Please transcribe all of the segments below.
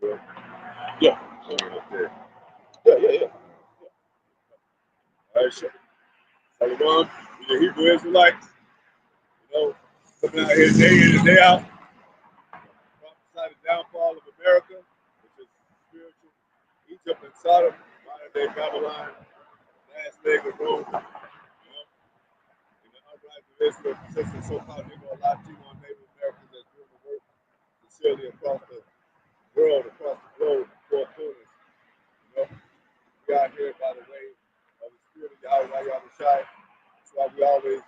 Yeah. Yeah. All right, sure. Shalom, the Hebrew Israelites, coming out here day in and day out, prophesy the downfall of America, which is spiritual Egypt and Sodom, modern day Babylon, last leg of Rome, and the uprising of Israel, consistent so-called Negro Latino and Native Americans that's doing the work sincerely across the world, across the globe, four corners. We out here by the way of the spirit of Yahawah, Yahawashi. That's why we always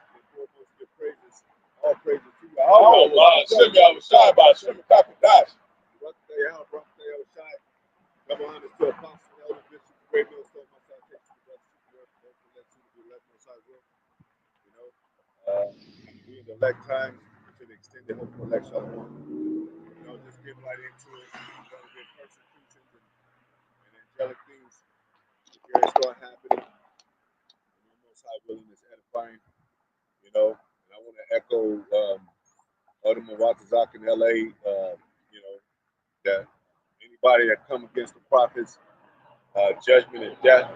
give praises, all praises to Yahawah. Yahawashi, Bahasham, Qadash. Rawchaa, come on, it's to Apostle, Elder Bishop, great millstone, my citation, brother, let you be left on side room. We in the elect times to the extended hope for election. Just get right into it. Get persecutions and angelic things. Here it start happening. Most high willing is edifying. And I want to echo Atham in LA. That anybody that come against the prophets, judgment and death.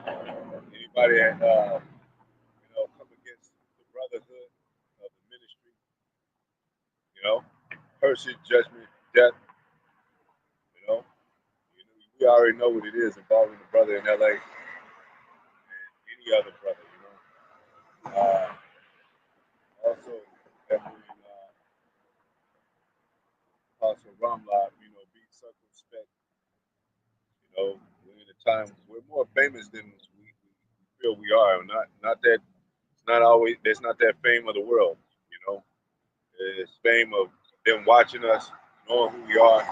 Anybody that come against the brotherhood of the ministry, curses, judgment, death. We already know what it is involving the brother in LA and any other brother. Also, definitely Apostle Ramla, be circumspect. We're in a time we're more famous than we feel we are. Not that it's not always there's not that fame of the world. It's fame of them watching us, knowing who we are,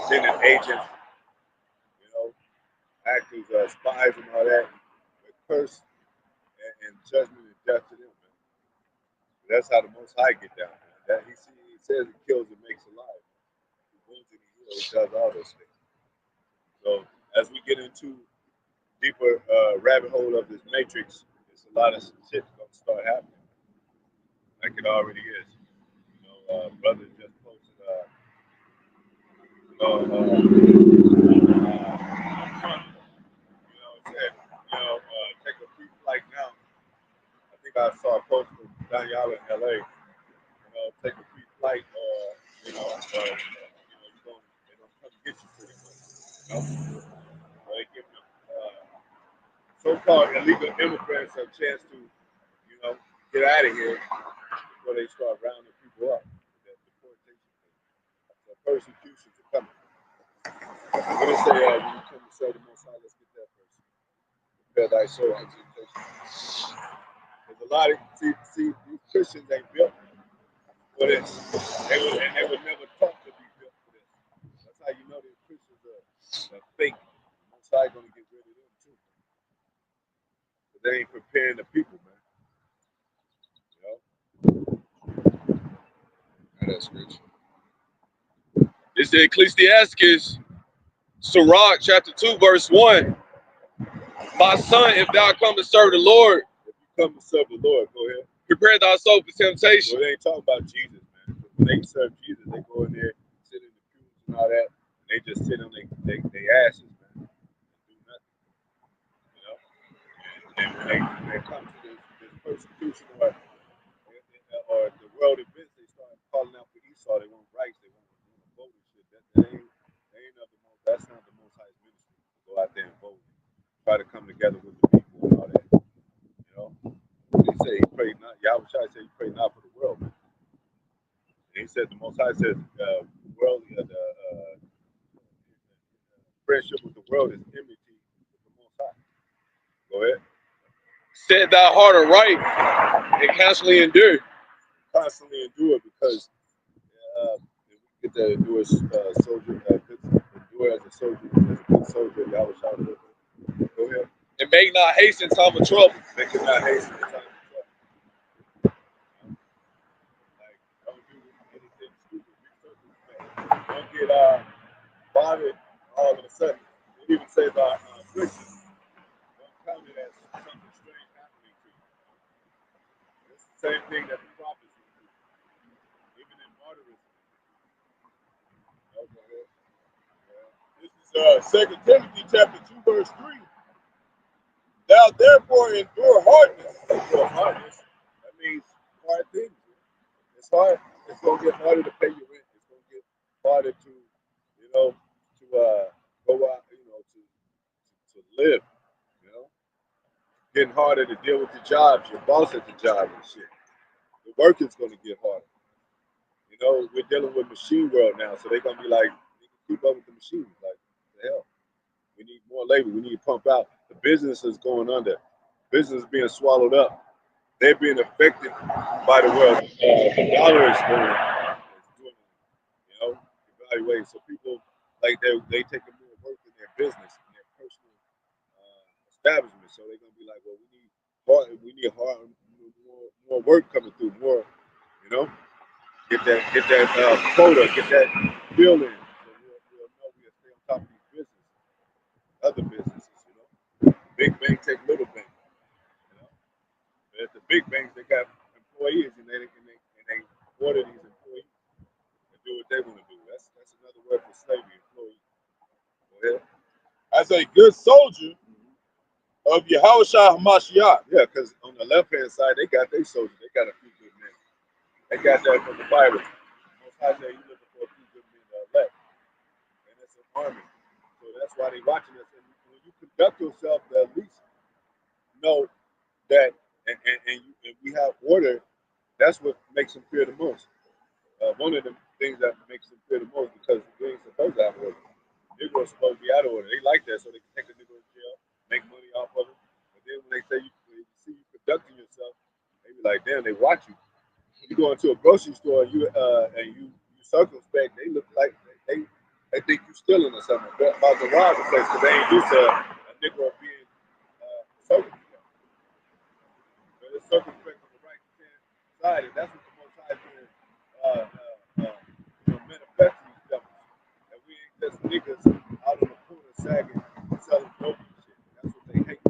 sending agents, actors, spies, and all that. But curse and judgment and death to them, man. That's how the Most High get down, man. That he says he kills and makes alive. He wounds and he heals. He does all those things. So as we get into deeper rabbit hole of this matrix, there's a lot of shit gonna start happening, like it already is. Brother just posted, said, take a free flight now. I think I saw a post from Danielle in LA. Take a free flight, or they don't come get you pretty much. They give them so-called illegal immigrants a chance to, get out of here before they start rounding people up. That deportation thing. So persecutions are coming. I'm gonna say when you come to serve the Most High, let's get that person. Prepare thy soul unto temptation. There's a lot of see these Christians ain't built for this. They would never talk to be built for this. That's how you know these Christians are fake. Most High gonna get rid of them too. But they ain't preparing the people, man. That scripture. It's the Ecclesiastes, Barak, chapter 2, verse 1. My son, if thou come to serve the Lord, if you come to serve the Lord, go ahead. Prepare thy soul for temptation. Well, they ain't talking about Jesus, man. When they serve Jesus, they go in there, sit in the pews and all that, and they just sit on their asses, man, and do nothing. And when they come to this persecution or the world events, they start calling out for Esau. They want rights, they want to vote and shit. That ain't of the most. That's not the Most High's ministry. Go out there and vote. Try to come together with the people and all that. He said he prayed not. Yahawashi said he prayed not for the world, man. And he said the Most High says friendship with the world is enmity with the Most High. Go ahead. Set thy heart aright and constantly endure. Constantly endure because if we get to endure as a soldier, endure as a soldier, as a good soldier, Yahawashi. Go ahead. And make not haste in time of trouble. Make it not haste in time of trouble. Like, don't do anything stupid. Don't get bothered all of a sudden. It even says affliction. Don't count it as something strange happening to you. It's the same thing that the prophets would do. Even in martyrism. Okay. This is 2 Timothy chapter 2, verse 3. Thou therefore endure hardness. Endure hardness. That means hard things. It's hard. It's gonna get harder to pay your rent. It's gonna get harder to, go out, to live. You know, getting harder to deal with your jobs, your boss at the job and shit. The work is gonna get harder. You know, we're dealing with machine world now, so they're gonna be like, you can keep up with the machines. Like, what the hell? We need more labor. We need to pump out. The business is going under. Business is being swallowed up. They're being affected by the world. The dollar is doing, evaluating. So people like they taking more work in their business, in their personal establishment. So they're gonna be like, well, we need more work coming through, more, you know, get that quota, get that bill in. So we'll know we'll stay on top of these businesses, other businesses, Big bank take little bank, you know. But at the big banks, they got employees, and they order these employees to do what they want to do. That's another word for slavery, employee. Go ahead. As a good soldier of Yahawashi Hamashiach. Yeah, because on the left hand side, they got their soldiers. They got a few good men. They got that from the Bible. Most High say you looking for a few good men to elect, and it's an army. So that's why they watching us. And when you conduct yourself, at least know that, and we have order. That's what makes them fear the most. One of the things that makes them fear the most, because we ain't supposed to have order. Negroes supposed to be out of order. They like that, so they can take a Negro to jail, make money off of it. But then when they say when you see you conducting yourself, they be like, damn, they watch you. You go into a grocery store and you circumspect, they look like they think you stealing or something. They're about to rob the place because they ain't used to a Negro being circumspect. But it's circumspect on the right hand side, and that's what the Most High is doing. Manifesting these devils. That we ain't just niggas out on the corner sagging, selling dope and shit. That's what they hate.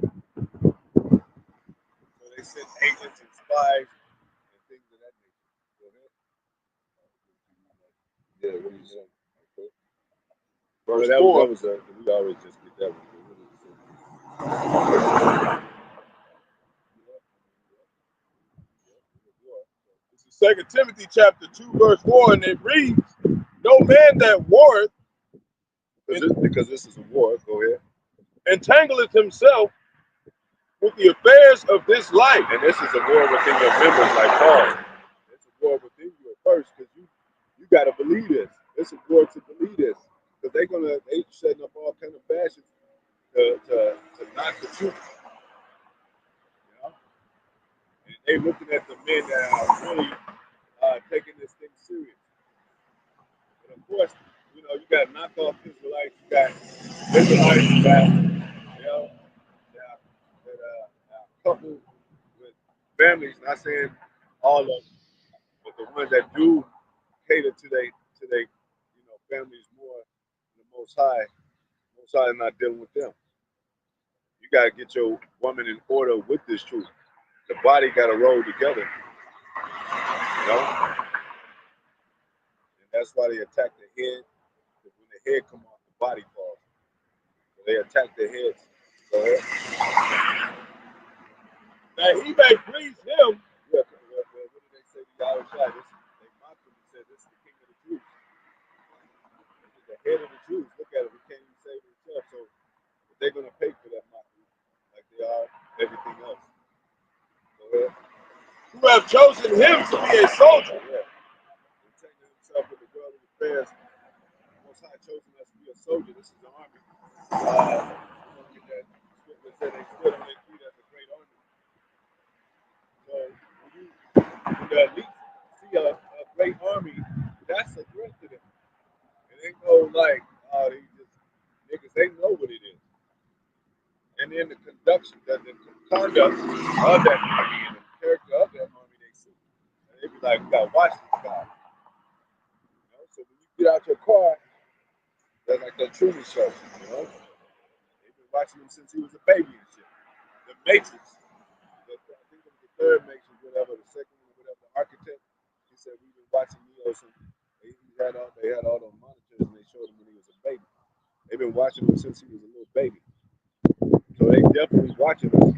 So they send agents and spies and things of that nature. Go ahead. Yeah, what are you saying? Okay. Verse that 4. We always just get that one. This is 2 Timothy chapter 2, verse 4, and it reads, no man that warreth, because this is a war, go ahead, entangleth himself with the affairs of this life. And this is a war within your members, like Paul. It's a war within you at first, because you got to believe this. It's a war to believe this, because they setting up all kind of bashes to knock the truth. You know, and they looking at the men that are really taking this thing serious. But of course, you got knockoff Israelites, you got Israelites, you got, couple with families. Not saying all of them, but the ones that do cater to they families more. The Most High is not dealing with them. You got to get your woman in order with this truth. The body got to roll together, and that's why they attack the head. Because when the head come off, the body falls. So they attack the heads. Go ahead. That he may please him. Yeah, what did they say to Yahawashi? They mocked him and said, this is the king of the Jews. This is the head of the Jews. Look at him. He can't even save himself. So they're going to pay for that mockery like they are everything else. Go ahead. Who have chosen him to be a soldier. Yeah. Entangling himself with the world of affairs. Most High chosen us to be a soldier. This is the army. Get that scripture said they stood on their feet as a great army. So when the elite see a great army, that's a threat to them. It ain't no like, oh, they just niggas, they know what it is. And then the conduct of that army and the character of that army, they see. And they be like, we gotta watch this guy. So when you get out your car, they're like that Truman show, They've been watching him since he was a baby and shit. The Matrix. I think it was the third Matrix, whatever, the second one, whatever, the architect. He said we've been watching Neo since they had all those monitors and they showed him when he was a baby. They've been watching him since he was a little baby. So they definitely watching us.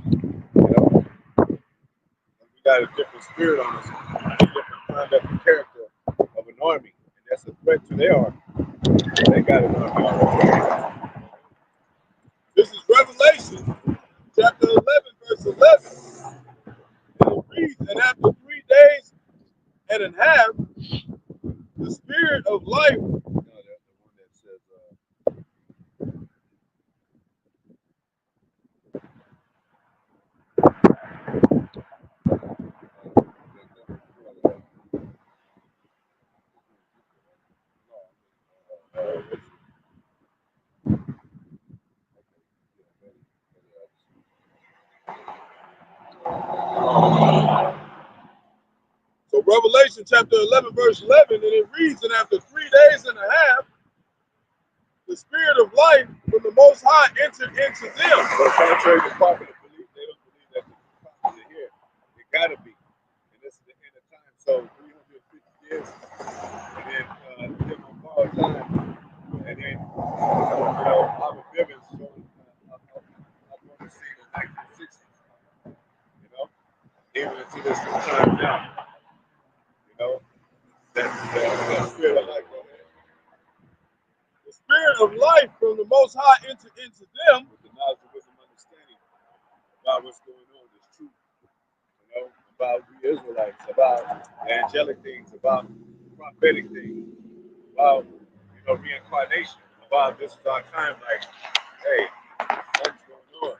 You know, we got a different spirit on us, a different conduct and character of an army, and that's a threat to their army. They got an army already. This is Revelation chapter 11, verse 11. And it reads, and after 3 days and a half, the spirit of life. No, that's the one that says, so Revelation chapter 11, verse 11, and it reads, and after 3 days and a half, the spirit of life from the Most High entered into them. But contrary to popular belief, they don't believe that the prophets are here. It gotta be. And this is the end of time. So 350 years, and then them on borrowed time, and then Robert Bivens showing up on the scene in 1960s. You know, even into this time now. You know, that spirit of life. The spirit of life from the Most High entered into them with the knowledge of wisdom and understanding about what's going on, this truth, you know, about the Israelites, about the angelic things, about prophetic things, about, reincarnation, about this is our time, like, hey, what's going on?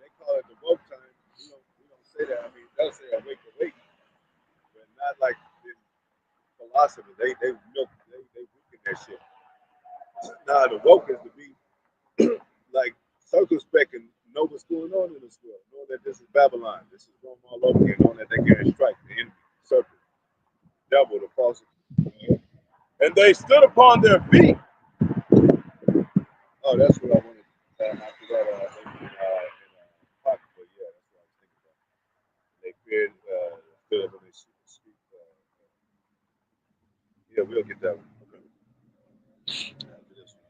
They call it the woke time. We don't say that. I mean, they'll say awake, but not like in philosophy. They weaken that shit. Nah, the woke is to be like circumspect and know what's going on in this world, knowing that this is Babylon, this is Rome all over again, knowing that they can't strike the enemy, serpent, devil, the false. And they stood upon their feet. Oh, that's what I wanted. After that, pocket, but yeah, that's what I was thinking about. They feared, stood up on their street. Yeah, we'll get that one.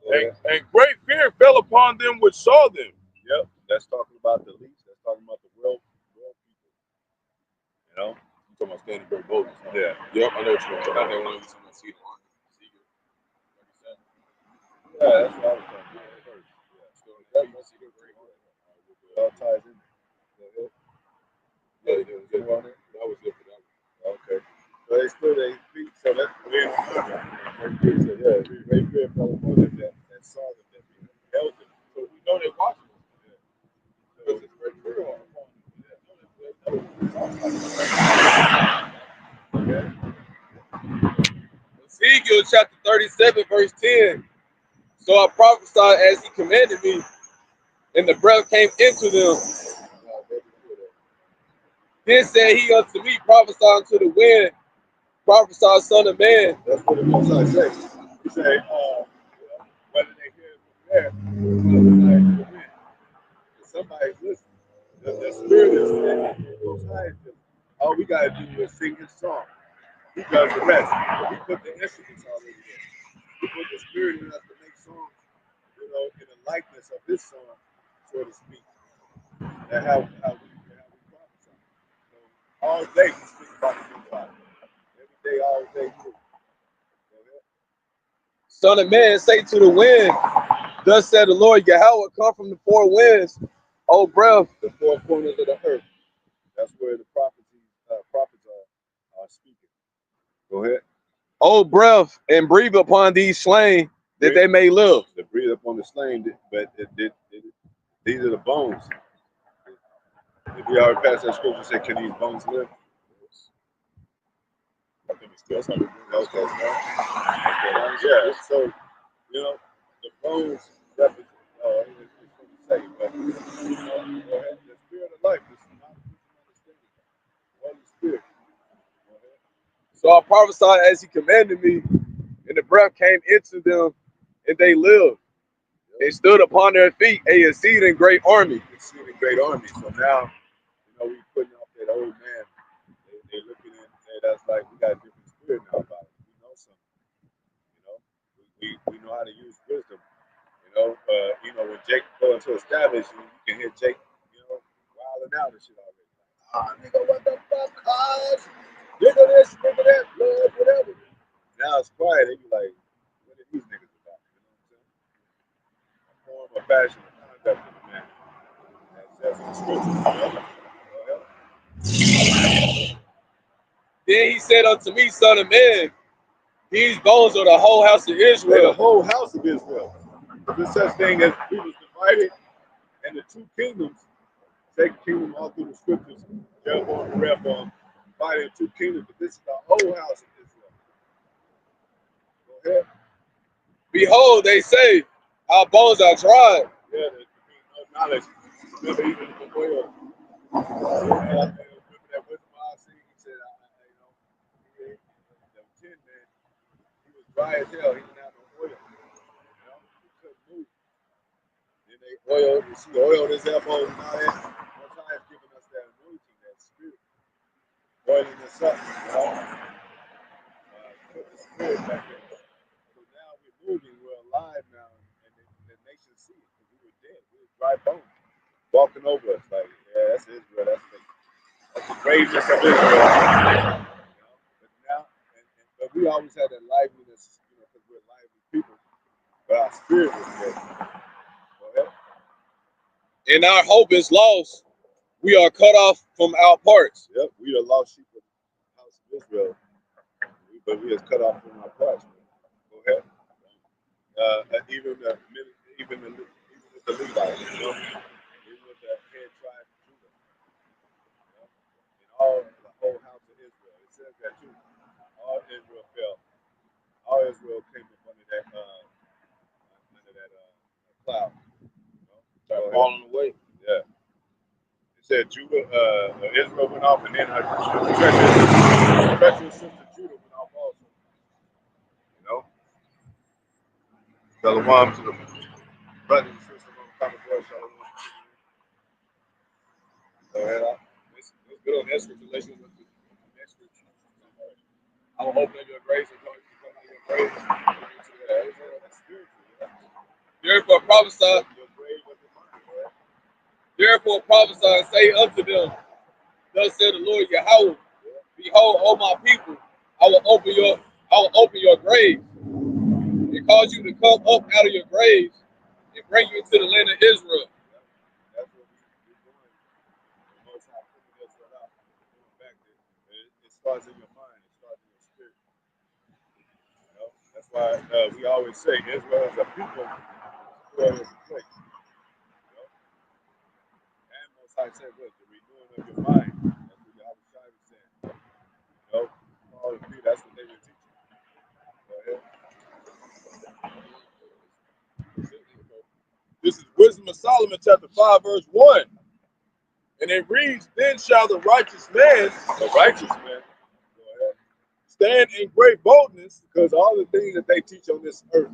Okay. And great fear fell upon them which saw them. Yep, that's talking about the least. That's talking about the world people. You know, I'm talking about standing very boldness. Yeah. Yep, I know what you're talking about. They want to see the line. Yeah, that's what I was talking about first. Yeah, so that's see the very good. It all ties in there. Yeah, it was good on there. That was good for that one. Okay. So they stood their feet. So that's weird. So yeah, great fear fell upon them that saw them, that held them. So we know they're watching us. Yeah. Because it's great fear upon them. Okay. Ezekiel chapter 37, verse 10. So I prophesied as he commanded me, and the breath came into them. Then said he unto me, prophesy unto the wind, prophesy, son of man. That's what the Most High says. He say, whether they hear it from there, prophesy to the wind. Somebody's listening. The spirit is in the Most High. All we got to do is sing his song. He does the rest. He put the instruments already there. He put the spirit in us to make songs, in the likeness of this song, so to speak. And how we prophesy. So all day we speak about the new body. Every day, all day. Son of man, say to the wind, thus said the Lord Yahawah, come from the four winds, O breath, the four corners of the earth. That's where the prophets are speaking. Go ahead. O breath, and breathe upon these slain, that they may live. To breathe upon the slain, but these are the bones. If you already passed that scripture, say, can these bones live? I think it's still something. Okay. Yeah, so, the bones represent, it's what you say, but, the spirit of life is not understanding. Holy Spirit. So I prophesied as he commanded me, and the breath came into them, and they lived. They stood upon their feet, a exceeding great army. Exceeding great army. So now, we putting off that old man. They looking at us like we got a different spirit now about it. We know something. We know how to use wisdom. When Jake go into establish, you can hear Jake, wilding out and shit already. Nigga, what the fuck, cuz? Nigga this, nigga that, blood, whatever. Now it's quiet. They be like, what are these niggas about? You know what I'm saying? A form of fashion, a conduct of the man. That's the scripture. Then he said unto me, son of man, these bones are the whole house of Israel. They're the whole house of Israel. There's such thing as we was divided, and the two kingdoms, second kingdom all through the scriptures, Jeroboam and Rehoboam, divided in two kingdoms, but this is the whole house of Israel. Go ahead. Behold, they say, our bones are dried. Yeah, there being no knowledge. Remember even the oil. Remember that wisdom I see? He said, the 10 man, he was dry as hell. He didn't have no oil. He couldn't move. Then they oiled, you see, oiled his elbows and all that. Most High has given us that anointing, that spirit, oiling us up, put the spirit back in us. So now we're moving, we're alive now, and the nation see it, because we were dead. We were dry bones walking over us. Like, yeah, that's Israel. That's the greatness of Israel. But now, but we always had that liveliness, because we're lively people. But our spirit was dead. Go ahead. And our hope is lost. We are cut off from our parts. Yep, we are lost sheep of the house of Israel, but we are cut off from our parts. Go ahead. Even with the Levites, even with the head tribe of Judah, and all the whole house of Israel. It says that too. All Israel fell. All Israel came up under that cloud. Started falling away. Yeah. It said Judah, Israel went off, and then her treacherous sister Judah went off also. Shalom to the brothers and sisters on the common board. Shalom. Go ahead. It's good on that scripture. Let's look at the next scripture. I will open up your grace and come to your grace. That's spiritual. Therefore prophesy. Therefore prophesy and say unto them, thus said the Lord Yahawah, behold, O my people, I will open your graves and cause you to come up out of your graves and bring you into the land of Israel. That's what we're doing. The Most High putting Israel out. Back there. It starts in your mind. It starts in your spirit. That's why we always say Israel is a people. Israel is a place. And Most High said, what? The renewing of your mind. That's what Yahawashi was saying. All of you, that's what they were teaching. Go ahead. This is Wisdom of Solomon, chapter 5, verse 1. And it reads, then shall the righteous man stand in great boldness, because all the things that they teach on this earth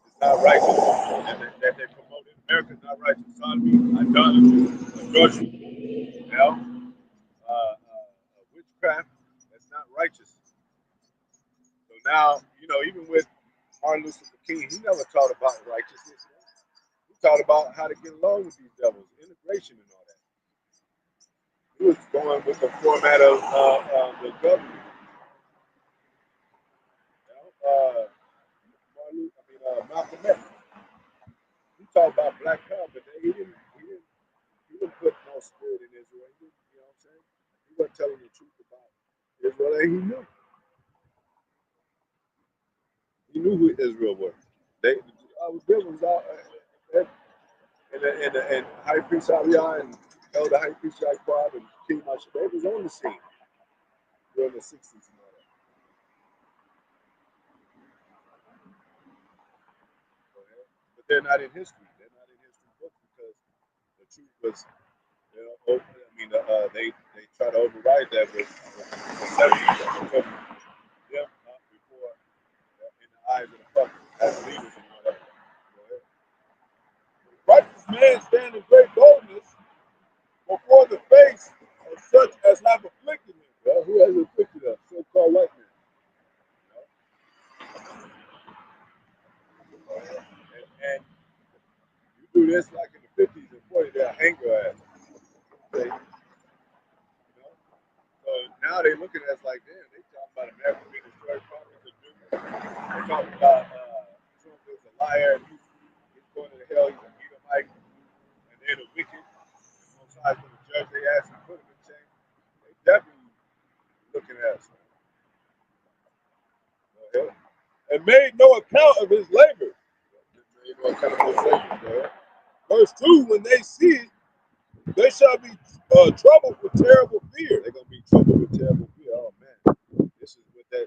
is not righteous. That they promote in America is not righteous. Sodomy, idolatry, adultery, witchcraft, that's not righteous. So now, even with Martin Luther King, he never taught about righteousness. He taught about how to get along with these devils, integration and all that. He was going with the format of the government. Malcolm X. He talked about Black Power, but he didn't put no spirit in Israel. You know what I'm saying? He wasn't telling the truth about Israel, and he knew. He knew who Israel was. Was out, and High Priest Aliyah and Elder High Priest Yahawashi and King Moshe, they was on the scene during the 60s and all that. But they're not in history. They're not in history books because the truth was, they try to override that with the 70s them before in the eyes of the public as leaders and all that. righteous man stand in great boldness before the face of such as have afflicted him. Well, who has afflicted us? So-called white men. looking at us like, damn, they talking about America being destroyed, prophets and numerous. They talking about Trump is a liar and he's going to hell, he's a Edomite, and they're the wicked. And most high going to judge their ass and put them in chains. They definitely looking at us. And made no account of his labor. Verse 2, when they see it, they shall be troubled with terrible fear. They're gonna be troubled with terrible fear. Oh man, this is what they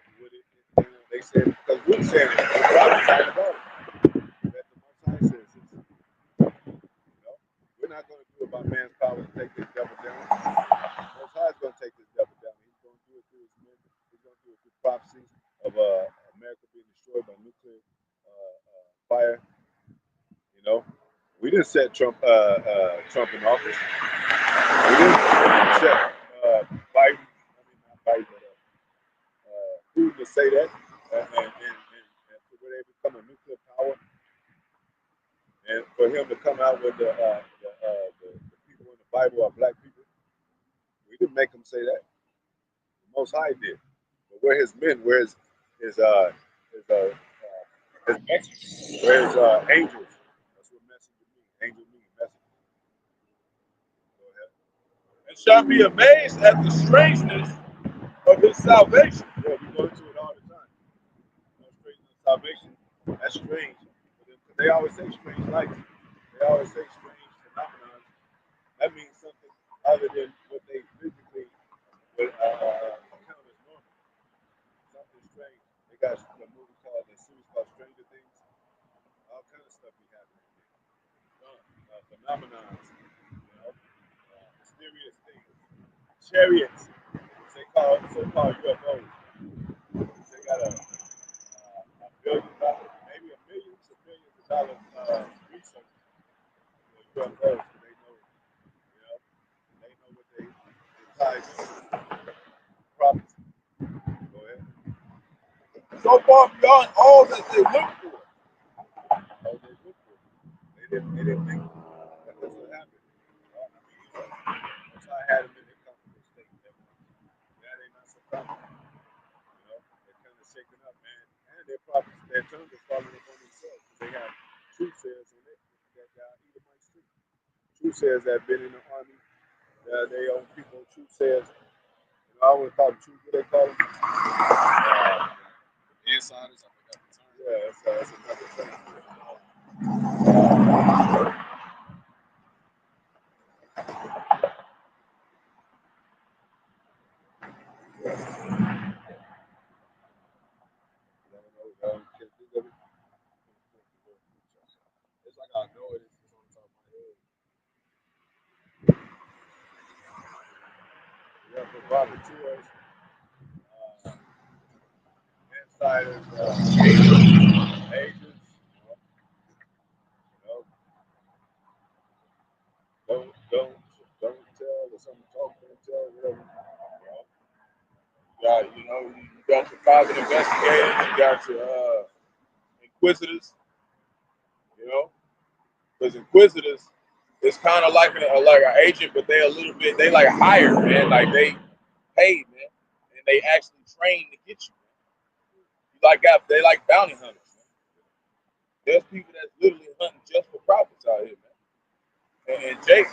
said, because we're saying it. The prophesying about it. That the Most High says this. We're not gonna do it by man's power to take this devil down. The Most High is gonna take this devil down. He's gonna do it through his men. He's gonna do it through prophecies of America being destroyed by nuclear fire. We didn't set Trump in office. We didn't set Biden. Not Biden, but Putin to say that, and for where they become a nuclear power, and for him to come out with the people in the Bible are black people. We didn't make him say that. The Most High did. But where his men, where his messengers, where his angels. That's what messenger means. Angel means messenger. Go ahead. And shall be amazed at the strangeness of his salvation. Yeah, we go into it all the time. Strangeness of salvation. That's strange. But they always say strange lights. They always say strange phenomena. That means something other than what they physically would count as normal. Something strange. They got a movie called, a series called Stranger Things. All kind of stuff be happening. Phenomenons, mysterious things. Chariots, which they call so-called UFOs. They got a $1 billion, maybe millions of dollars research for UFOs. So they know, what they tied to. Prophecy. Go ahead. So far beyond all that they looked for. All they looked for. They didn't think that this would happen. Once I had them in their comfortable state, that ain't not so comfortable. They're kind of shaking up, man. And their tongues are falling upon themselves. They have truth sayers on it that Edomites too. Truth sayers that have been in the army. They own people, truth sayers. I always call them truth. What they call them? Insiders. I forgot the term. Yeah, that's another thing. It's like I know it. It's just on the top of my head. Yeah, provocateurs, insiders, agents, don't tell, or something talk, don't tell, whatever. You got your private investigators, you got your inquisitors, because inquisitors is kind of like an agent, but they like hired, man, like they paid, man, and they actually train to get you. They like bounty hunters. Man. There's people that's literally hunting just for profits out here, man. And Jake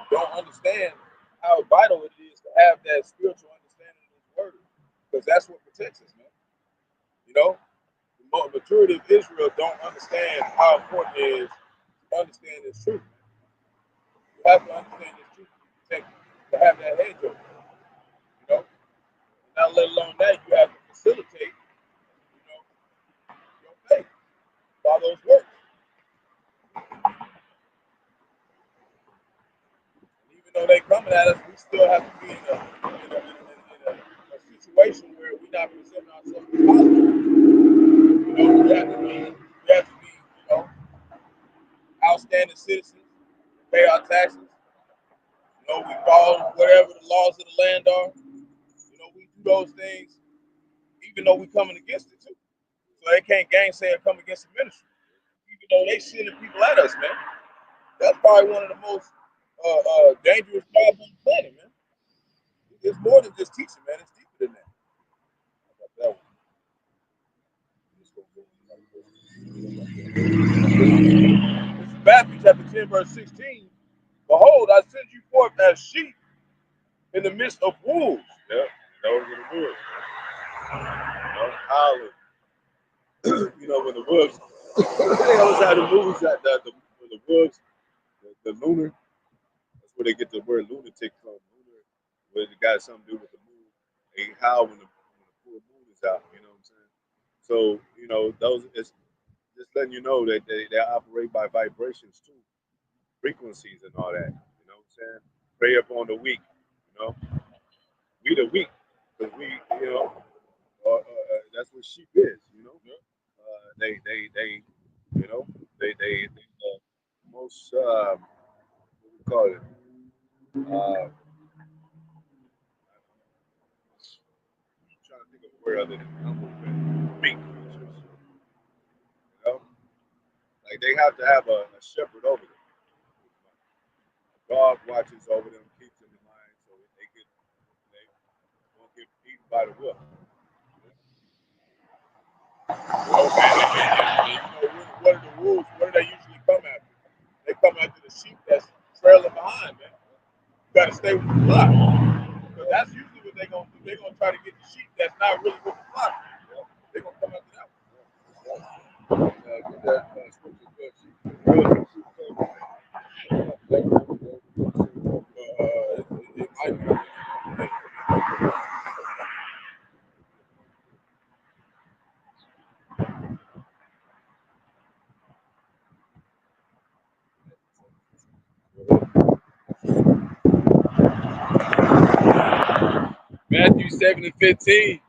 don't understand how vital it is to have that spiritual understanding of His word, because that's what protects us, man. The majority of Israel don't understand how important it is to understand this truth. You have to understand this truth to protect, to have that hedge over. And not let alone that, you have to facilitate, your faith by those works. And even though they coming at us, we still have to be in a situation where we're not presenting ourselves as positive. We have to be, outstanding citizens, pay our taxes. We follow whatever the laws of the land are. We do those things, even though we coming against it too. So they can't gainsay or come against the ministry, even though they sending people at us, man. That's probably one of the most dangerous jobs on the planet, man. It's more than just teaching, man. It's deeper than This is Matthew chapter 10, verse 16. Behold, I send you forth as sheep in the midst of wolves. Yeah, those are the wolves. Howling. When the wolves, they always have the movies that when the wolves, the lunar, that's where they get the word lunatic from. Lunar, where it got something to do with the moon. They howl when the full moon is out. You know what I'm saying? So those it's just letting you know that they operate by vibrations too, frequencies and all that. You know what I'm saying? Prey upon the weak. We the weak, because we, that's what sheep is. They most what we call it. I'm trying to think of a word other than humble, but meek creatures. You know, like they have to have a shepherd over them. A dog watches over them, keeps them in line, so they won't get eaten by the wolf. What are the wolves? What do they usually come after? They come after the sheep that's trailing behind, man. You got to stay with the flock. Because that's usually what they're going to do. They're going to try to get the sheep that's not really with the flock. They're going to come after that one. It might be. Matthew 7:15.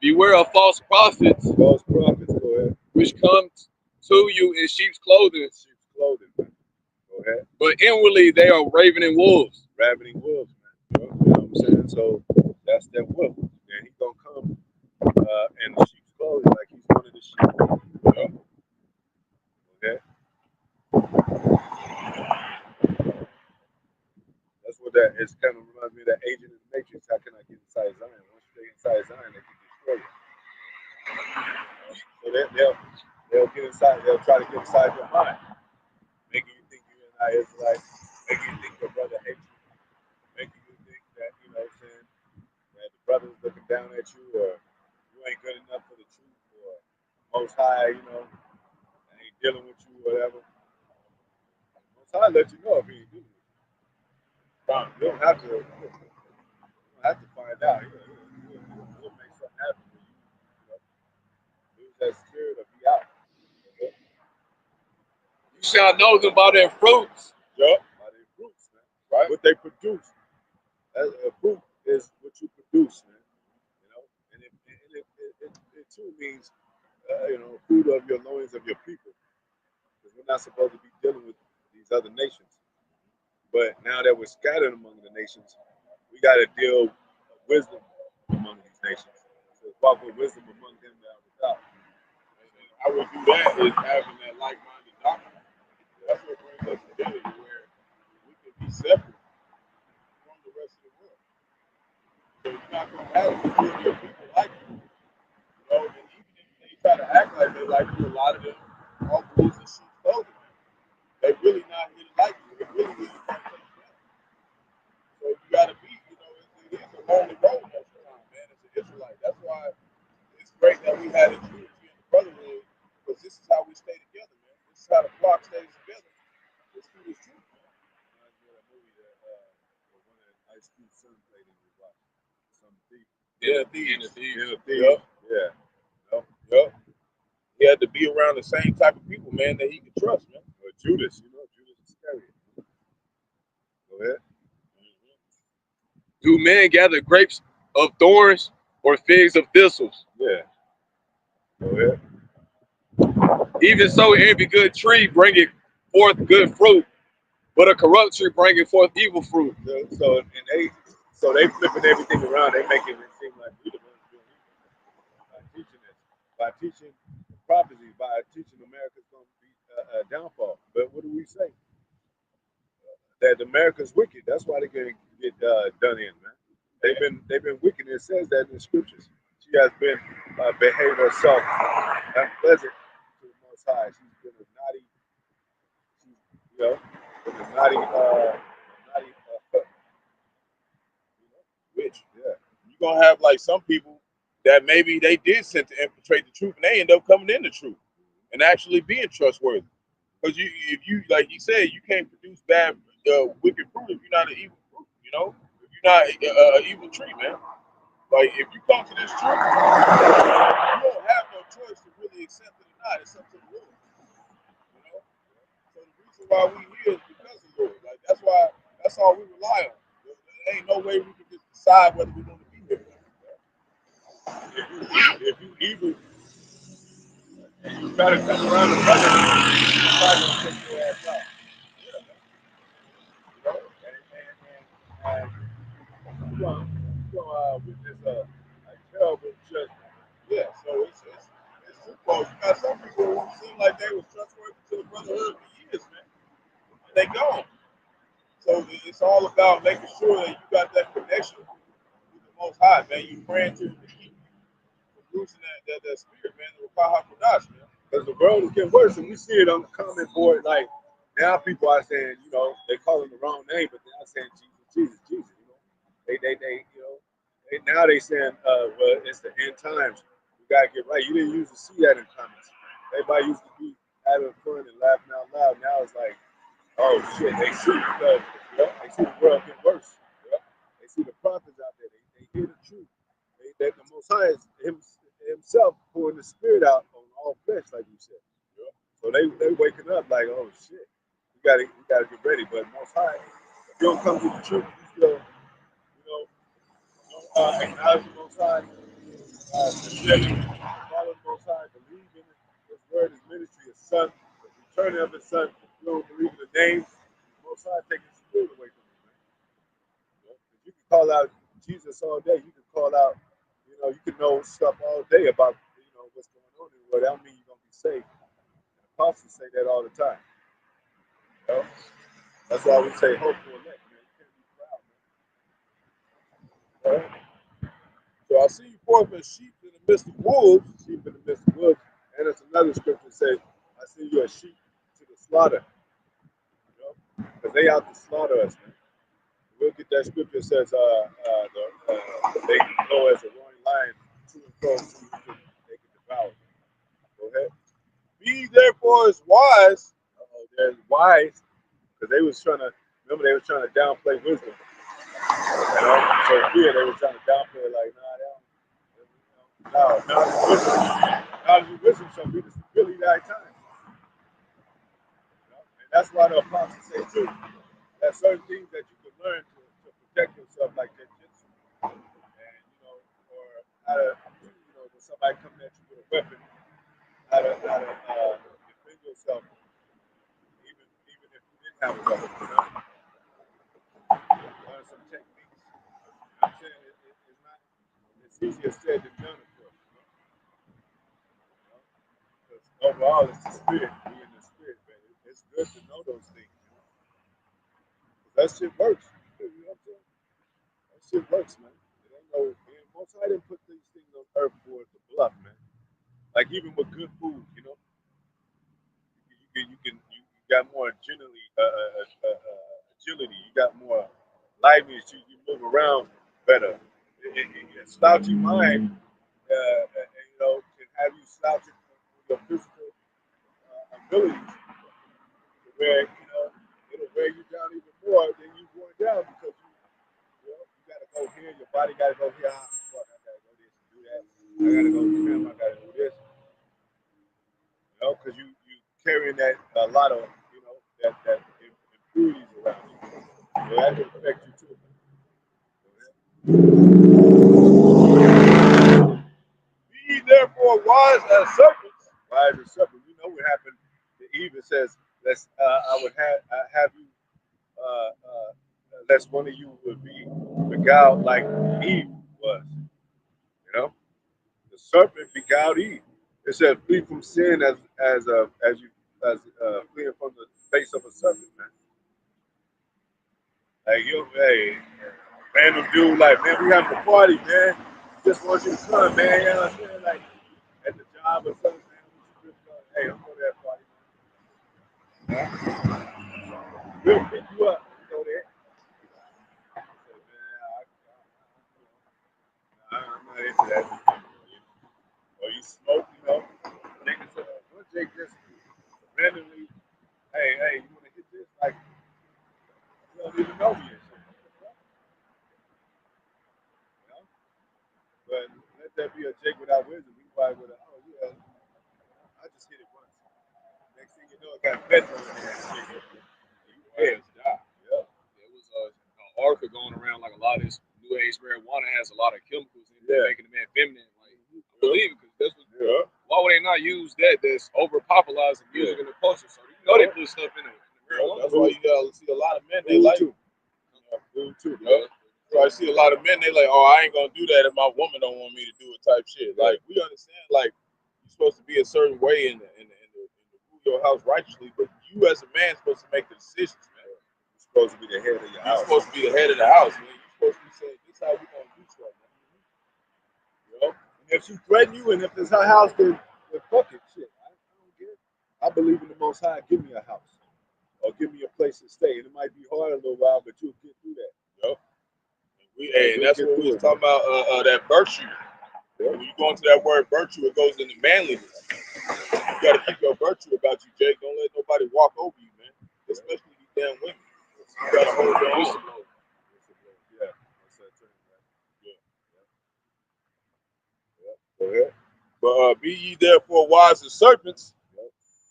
Beware of false prophets. False prophets, go ahead. Which come to you in sheep's clothing. Sheep's clothing, man. Go ahead. But inwardly they are ravening wolves. Ravening wolves, man. You know what I'm saying? So that's that wolf. And he's gonna come in the sheep's clothing like he's one of the sheep. Okay. That's what that is. Kind of reminds me of that agent in the Matrix. How can I get inside Zion? Once you get inside Zion, they can destroy you. So they'll get inside. They'll try to get inside your mind, making you think you're an Israelite, making you think your brother hates you, making you think that what I'm saying, that the brother's looking down at you, or you ain't good enough for the truth, or Most High, ain't dealing with you, whatever. Most High let you know if he ain't dealing with you. You don't have to. You don't have to find out. He'll make something happen for you. Lose that spirit or be out. Okay? You shall know them by their fruits. Yup, by their fruits, man. Right? What they produce. A fruit is what you produce, man. And it too means, fruit of your loins of your people. Because we're not supposed to be dealing with these other nations. But now that we're scattered among the nations, we got to deal with wisdom among these nations. So walk with wisdom among them that are without. And how we do that is having that like-minded doctrine. That's what brings us together, where we can be separate from the rest of the world. So you're not going to have a majority of people like you. And even if they try to act like they like you, a lot of them are wolves in sheep's clothing. They really not here to like you. They really trying to take you down. So you got to be, it is a lonely road most of the time, man. As an Israelite, that's why it's great that we had a unity in the brotherhood, because this is how we stay together, man. This is how the flock stays together. It's through this truth, man. Reminds me of that movie that one of Ice Cube's son played in his life. Some thief. Yeah, thieves. Yeah. Yep. He had to be around the same type of people, man, that he could trust, man. But Judas, Judas Iscariot. Go ahead. Do men gather grapes of thorns or figs of thistles? Yeah. Go ahead. Even so, every good tree bringeth forth good fruit, but a corrupt tree bringeth forth evil fruit. So they flipping everything around. They making it seem like we the ones doing it by teaching this, by teaching prophecy, by teaching America's going to be a downfall. But what do we say? That America's wicked. That's why they're going to get done in, man. They've been wicked. It says that in the scriptures. She has been behaved herself unpleasant to the Most High. She's been a naughty, you know, been a naughty, Which yeah. you're gonna have like some people that maybe they did sent to infiltrate the truth and they end up coming in the truth and actually being trustworthy. Because if you like you said, you can't produce bad, wicked fruit if you're not an evil fruit. You know, if you're not an evil tree, man. Like if you come to this truth, you don't have no choice to really accept it or not. It's up to the Lord. You know. So the reason why we here is because of the Lord. Like that's all we rely on. There ain't no way we can just decide whether we want to be here. If you evil and you try to come around the brother, you're probably gonna take your ass out. You know, and you gonna witness a terrible judgment. Yeah, so it's twofold. You got some people who seem like they was trustworthy to the brotherhood for years, man, and they gone. So it's all about making sure that you got that connection with the Most High, man. You praying to him to keep you from losing that spirit, man. The Qadash, man. Because the world is getting worse, and we see it on the comment board. Like now, people are saying, you know, they calling the wrong name, but they're not saying Jesus. You know, you know, now they saying, well, it's the end times. You gotta get right. You didn't used to see that in comments. Everybody used to be having fun and laughing out loud. Now it's like, oh shit, they see because you know, they see the world get worse. You know? They see the prophets out there. They hear the truth. That the Most High is himself pouring the Spirit out on all flesh, like you said. You know? So they waking up like, oh shit, we gotta get ready. But Most High, if you don't come to the truth, you still, you know, acknowledge the Most High, follow the Most High, believe in His word, His ministry, His Son, the returning of His Son. You don't believe in the name, the Most High take His Spirit away from you, man. You know? You can call out Jesus all day. You can call out, you know, you can know stuff all day about, you know, what's going on in the world. That don't mean you're gonna be saved. And apostles say that all the time. You know? That's why we say hope for elect, man. You can't be proud, man. All right? So I see you forth as sheep in the midst of wolves. Sheep in the midst of wolves. And there's another scripture that says, I see you as sheep to the slaughter. You know? Because they out to slaughter us, man. We'll get that scripture that says they can go as a roaring lion to and fro so they can devour. Go ahead. Be therefore as wise. They're wise because they was trying to remember they was trying to downplay wisdom. You know, so here they were trying to downplay like, nah, they don't. Now you wisdom shall be the stability of thy time. You know? And that's why the apostles say too. There's certain things that you can learn to protect yourself, like that jitsu, and you know, or how to, you know, when somebody coming at you with a weapon, how to defend yourself, even if you didn't have a weapon. You know, learn some techniques. You know what I'm saying? It's not. It's easier said than done, of course. You know, because overall, it's the spirit. Be in the spirit, man. It's good to know those things. You know, 'cause that shit works. You know what I'm saying? That shit works, man. It ain't no. Man, most I didn't put these things on earth for the bluff, man. Like even with good food, you know, you got more agility. You got more liveliness. You move around better. A slouchy mind, you know, can have you slouching on your physical abilities, to where you know it'll wear you down even more than you going down because you know, you gotta go here. Your body gotta go here. Ah, fuck, I gotta go this and do that. I gotta go to the gym. I gotta do this. You know, because you carrying that a lot of you know that impurities around you. So that can affect you too. Be therefore wise as serpents. Wise as serpent. You know what happened to Eve? It says, "Let's I would have you lest one of you would be beguiled like Eve was." You know, the serpent beguiled Eve. It said, "Flee from sin as fleeing from the face of a serpent, man." Like you, hey, random dude, like man, we having a party, man. Just want you to come, man. You know what I'm saying? Like at the job or something, man. hey, don't go to that party. We'll pick you up. Go there. I said, man, I'm not into that. Or you smoke, you know. Niggas, one Jake just randomly, hey, you want to hit this? Like, you don't even know me and shit. You know? But let that be a Jake without wisdom. He probably would have, oh, yeah, I just hit it once. Next thing you know, it got fentanyl in there. Yeah, There was an article going around like a lot of this new age marijuana has a lot of chemicals in it, making the man feminine. Like, I believe it because that's what. Why would they not use that? That's overpopularizing music in the culture. So you know they put stuff in it. That's why you see a lot of men. They like it. Too. So I see a lot of men. They like, oh, I ain't gonna do that if my woman don't want me to do it. Type shit. Like we understand, like you're supposed to be a certain way in the rule your house righteously, but you as a man supposed to make the decisions, man. You're supposed to be the head of your house. You're supposed to be the head of the house, man. You're supposed to be saying, this is how we gonna do stuff, man. You know? And if she threaten you, and if it's her house, then fuck it, shit. I don't care. I believe in the Most High. Give me a house, or give me a place to stay. And it might be hard a little while, but you'll get through that. Yep. And that's what we was talking about. That virtue. When you go into that word virtue, it goes into manliness. You gotta keep your virtue about you, Jake. Don't let nobody walk over you, man. Especially these damn women. You gotta hold your own. Yeah. Go ahead. But be ye therefore wise as serpents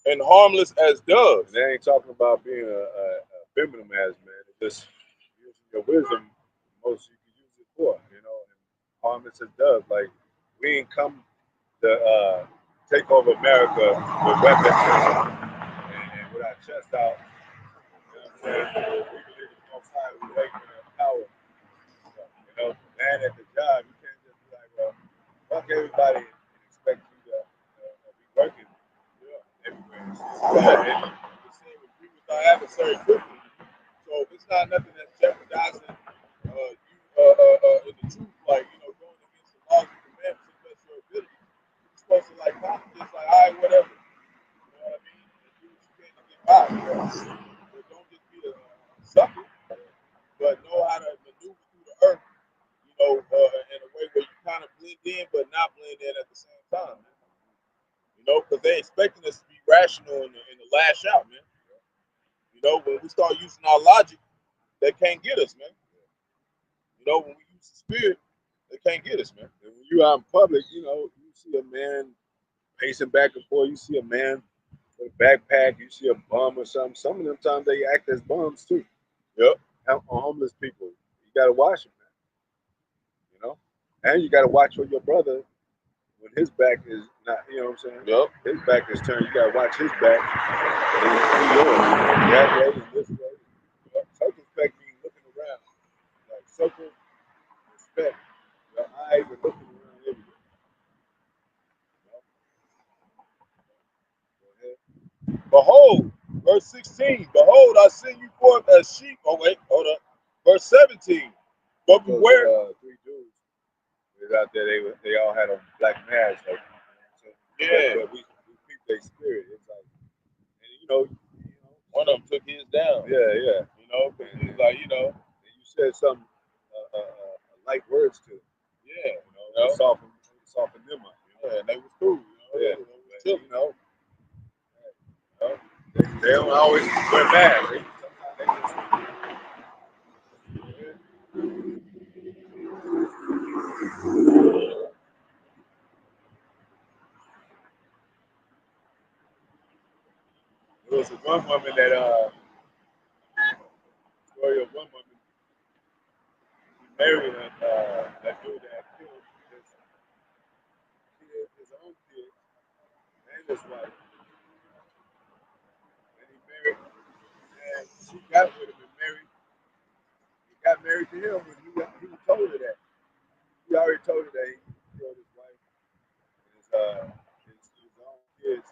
and harmless as doves. And they ain't talking about being a feminine as man. It's just using your wisdom most you can use it for, you know, and harmless as doves. Like we ain't come to take over America with weapons and with our chest out. You know what I'm saying? We believe in the Most High, we wait for the power. You know, man at the job, you can't just be like, well, fuck everybody and expect you to be working everywhere. The same agree with our adversary quickly. So if it's not nothing that's jeopardizing you in the truth, like, you know, going against the laws and commandments and best your ability, you're supposed to like kind of just like, all right, whatever. You know what I mean? And do what you can to get by. You know? But don't just be a sucker, but know how to maneuver through the earth, you know, in a way where you kind of blend in, but not blend in at the same time, man. You know, because they're expecting us to be rational and to lash out, man. You know, when we start using our logic, they can't get us, man. You know, when we use the spirit, they can't get us, man. And when you out in public, you know, you see a man pacing back and forth, you see a man with a backpack, you see a bum or something. Some of them times they act as bums too. Yep. Homeless people. You gotta watch them, man. You know? And you gotta watch for your brother when his back is not, you know what I'm saying? Yep. His back is turned, you gotta watch his back. And yours. That way and this way. Yep. Circumspect means looking around. Like circumspect. Your eyes are looking around everywhere. Behold, verse 16. Behold, I send you forth as sheep. Oh, wait, hold up. Verse 17. But beware. Three dudes was out there. They all had on black masks. Like, so, yeah. But we peeped their spirit. It's like, and you know, one of them took his down. Yeah. You know, because he's like, you know. And you said some light words to it. Yeah. You know, soften them up. You know? Yeah, and they was cool. You know? Yeah. You know, they don't always wear masks. They just, there was one woman that story of one woman married that dude that killed his own kid and his wife. And he married, and she got with him and married. He got married to him when he told her that. He already told her that he killed his wife and his own kids.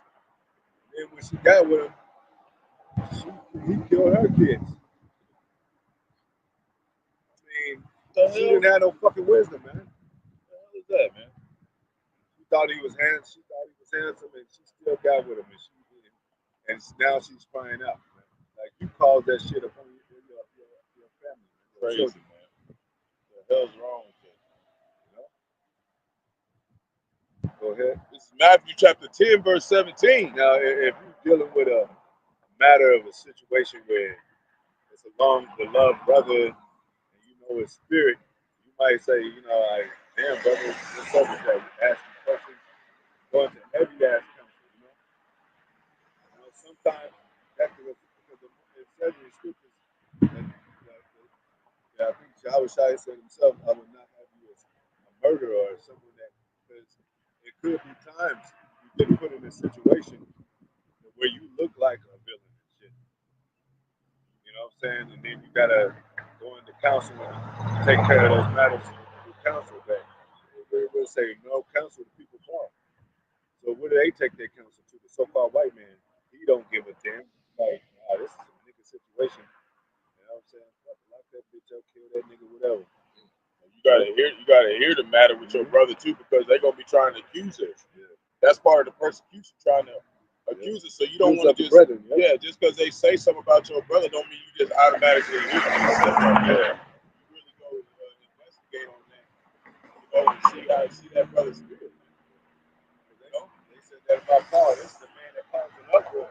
And then when she got with him, he killed her kids. I mean, she didn't have no fucking wisdom, man. What the hell is that, man? She thought he was saying? Something, she still got with him, and now she's crying out. Man. Like you caused that shit upon your family, man. Your Crazy, children. man. What the hell's wrong with you? Go ahead. This is Matthew chapter 10, verse 17. Now, if you're dealing with a matter of a situation where it's a long beloved brother, and you know his spirit, you might say, like, damn, brother, what's up with that? Asking questions, going to heavy ass counsel, sometimes that's because it says in the scriptures, I think Yahawashi said himself, I would not have you as a murderer or someone that, because it could be times you've been put in a situation where you look like a villain and shit. You know what I'm saying? And then you gotta go into counsel and take care of those matters with counsel. That we'll say no counsel to people call. So where do they take their counsel to? The so-called white man. He don't give a damn. Like, this is a nigga situation. You know what I'm saying? Lock that bitch up, kill that nigga, whatever. You gotta hear the matter with your brother too, because they're gonna be trying to accuse us. Yeah. That's part of the persecution, trying to accuse us. So you don't want to just brethren, just because they say something about your brother, don't mean you just automatically hear them. You really go investigate on that, and see that brother's spirit. They said that about Paul. This is the man that caused an uproar.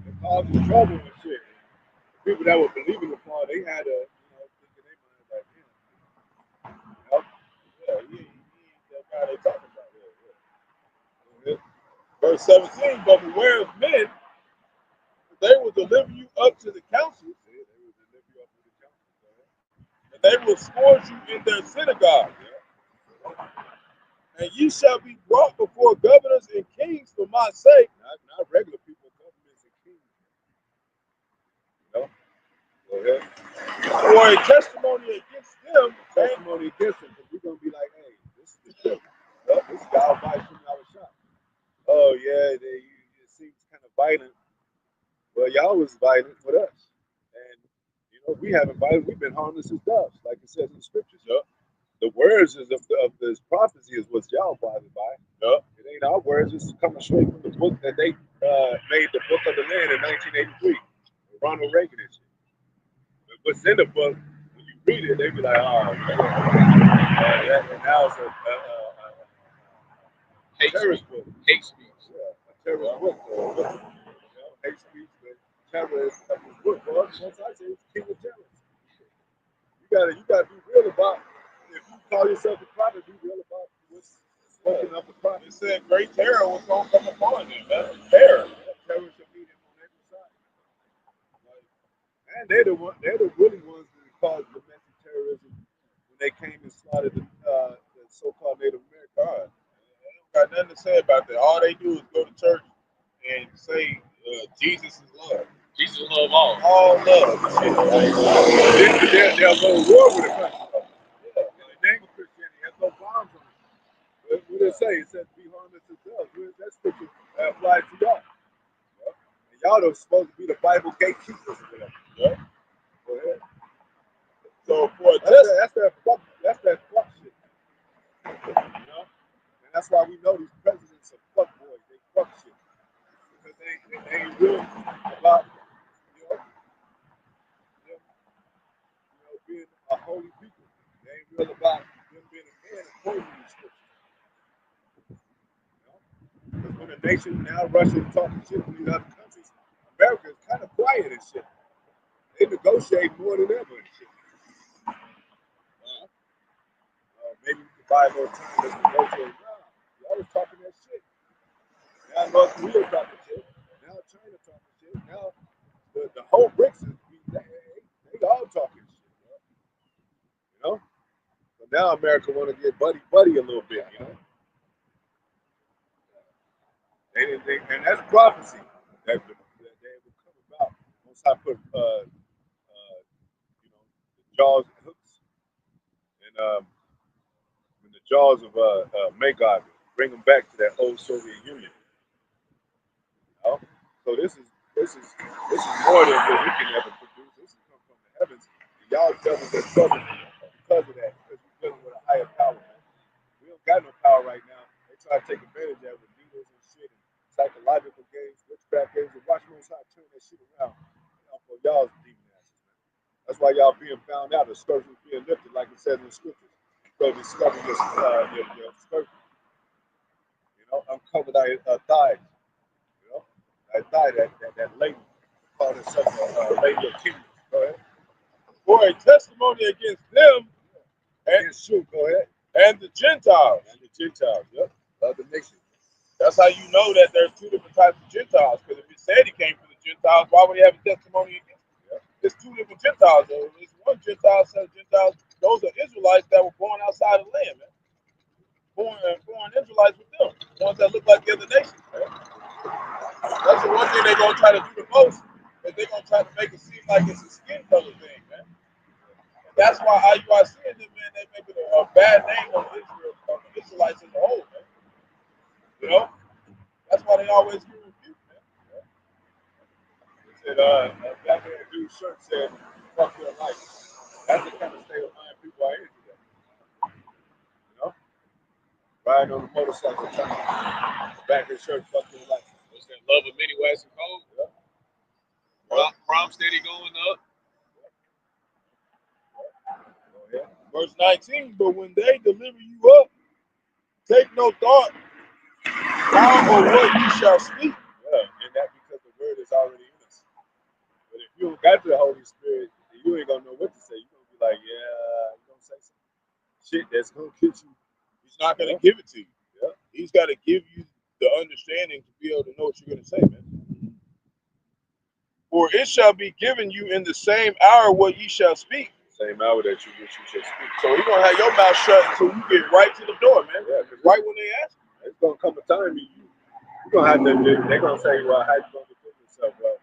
They caused the trouble and shit. The people that were believing in Paul, they had a, think in their mind like, he ain't that guy they talking about. Verse 17, but beware of men, they will deliver you up to the council, and they will scourge you in their synagogue. And ye shall be brought before governors and kings for my sake. Not regular people, governments and kings. Go ahead. For a testimony against them. Testimony against them, because we're going to be like, hey, this is the truth. This is Yahawah from Rawchaa. Oh, yeah, it seems kind of violent. Well, y'all was violent with us. And, we haven't violent. We've been harmless as doves, like it says in the scriptures. The words of this prophecy is what y'all bothered by. It ain't our words. This is coming straight from the book that they made, the Book of the Land in 1983. Ronald Reagan and shit. But what's in the book, when you read it, they be like, oh, and now it's a terrorist book. Hate speech. Yeah, a terrorist book. Hate speech, but terrorist book. Well, once I say it's king of terrorists. You gotta be real about, if you call yourself a prophet, be real about what's spoken of the prophet. It said great terror was going to come upon them. That's terror. Terror should meet him on every side. And they're the really ones that caused domestic terrorism when they came and slaughtered the so-called Native Americans. They don't got nothing to say about that. All they do is go to church and say Jesus is love. Jesus love all. All love. They'll go to war with the country. In the name of Christianity, there's no bombs on it. What did it say? It says be harmless to doves. That scripture applies to y'all. And y'all are supposed to be the Bible gatekeepers or whatever. Go ahead. So for that's that fuck shit. And that's why we know these presidents are fuck boys. They fuck shit. Because they ain't real about being a holy people. They ain't real about them being a man according to these scriptures. Because when a nation now rushing talking shit to these other countries, America is kind of quiet and shit. They negotiate more than ever and shit. Maybe we could buy more time to negotiate. Y'all was talking that shit. Now North Korea talking shit. Now China talking shit. Now the whole BRICS is they all talking shit. So now America want to get buddy a little bit, And that's prophecy that they will come about once I put the jaws and hooks and in the jaws of Magog, bring them back to that old Soviet Union. So this is more than what we can ever produce. This has come from the heavens. And y'all devils are trouble because of that, because we're dealing with a higher power. Man. We don't got no power right now. They try to take advantage of it with needles and psychological games, witchcraft games, and watch Most High turn that shit around for y'all's demon asses, man. That's why y'all being found out. The scourge is being lifted, like it says in the scriptures. So discover your scourge. You know, uncover thy thighs. You know, thy thigh, that lady called herself a lady of kingdoms. Go ahead. For a testimony against them Against you, go ahead. and the Gentiles. And the Gentiles, yep. Other nations. That's how you know that there's two different types of Gentiles. Because if it said he came from the Gentiles, why would he have a testimony against them? Yep. It's two different Gentiles. It's one Gentile says Gentiles. Those are Israelites that were born outside of the land, man. Born Israelites with them. Ones that look like the other nations, man. That's the one thing they're going to try to do the most. Is they're going to try to make it seem like it's a skin color thing, man. And that's why IUIC and them, man, they make it a bad name on Israel, on the Israelites as a whole, man. You know? That's why they always get rebuked, man. Said, back in that dude's shirt said, fuck your life. That's the kind of state of mind people are in today. You know? Riding on a motorcycle, trying to back his shirt, fuck your life. What's that? Love of many wax and cold. Yeah. Prom steady going up. Go ahead. Verse 19, but when they deliver you up, take no thought how or what you shall speak. Yeah, and that's because the word is already in us. But if you don't got the Holy Spirit, you ain't gonna know what to say. You're gonna be like, yeah, you're gonna say some shit that's gonna get you. He's not going to give it to you. Yeah. He's got to give you the understanding to be able to know what you're going to say, man. For it shall be given you in the same hour what ye shall speak. Same hour that you wish you should speak. So you're going to have your mouth shut until you get right to the door, man. Yeah, Right when they ask you. it's gonna come a time you're gonna have to. They're gonna say, well, how you gonna defend yourself? Well,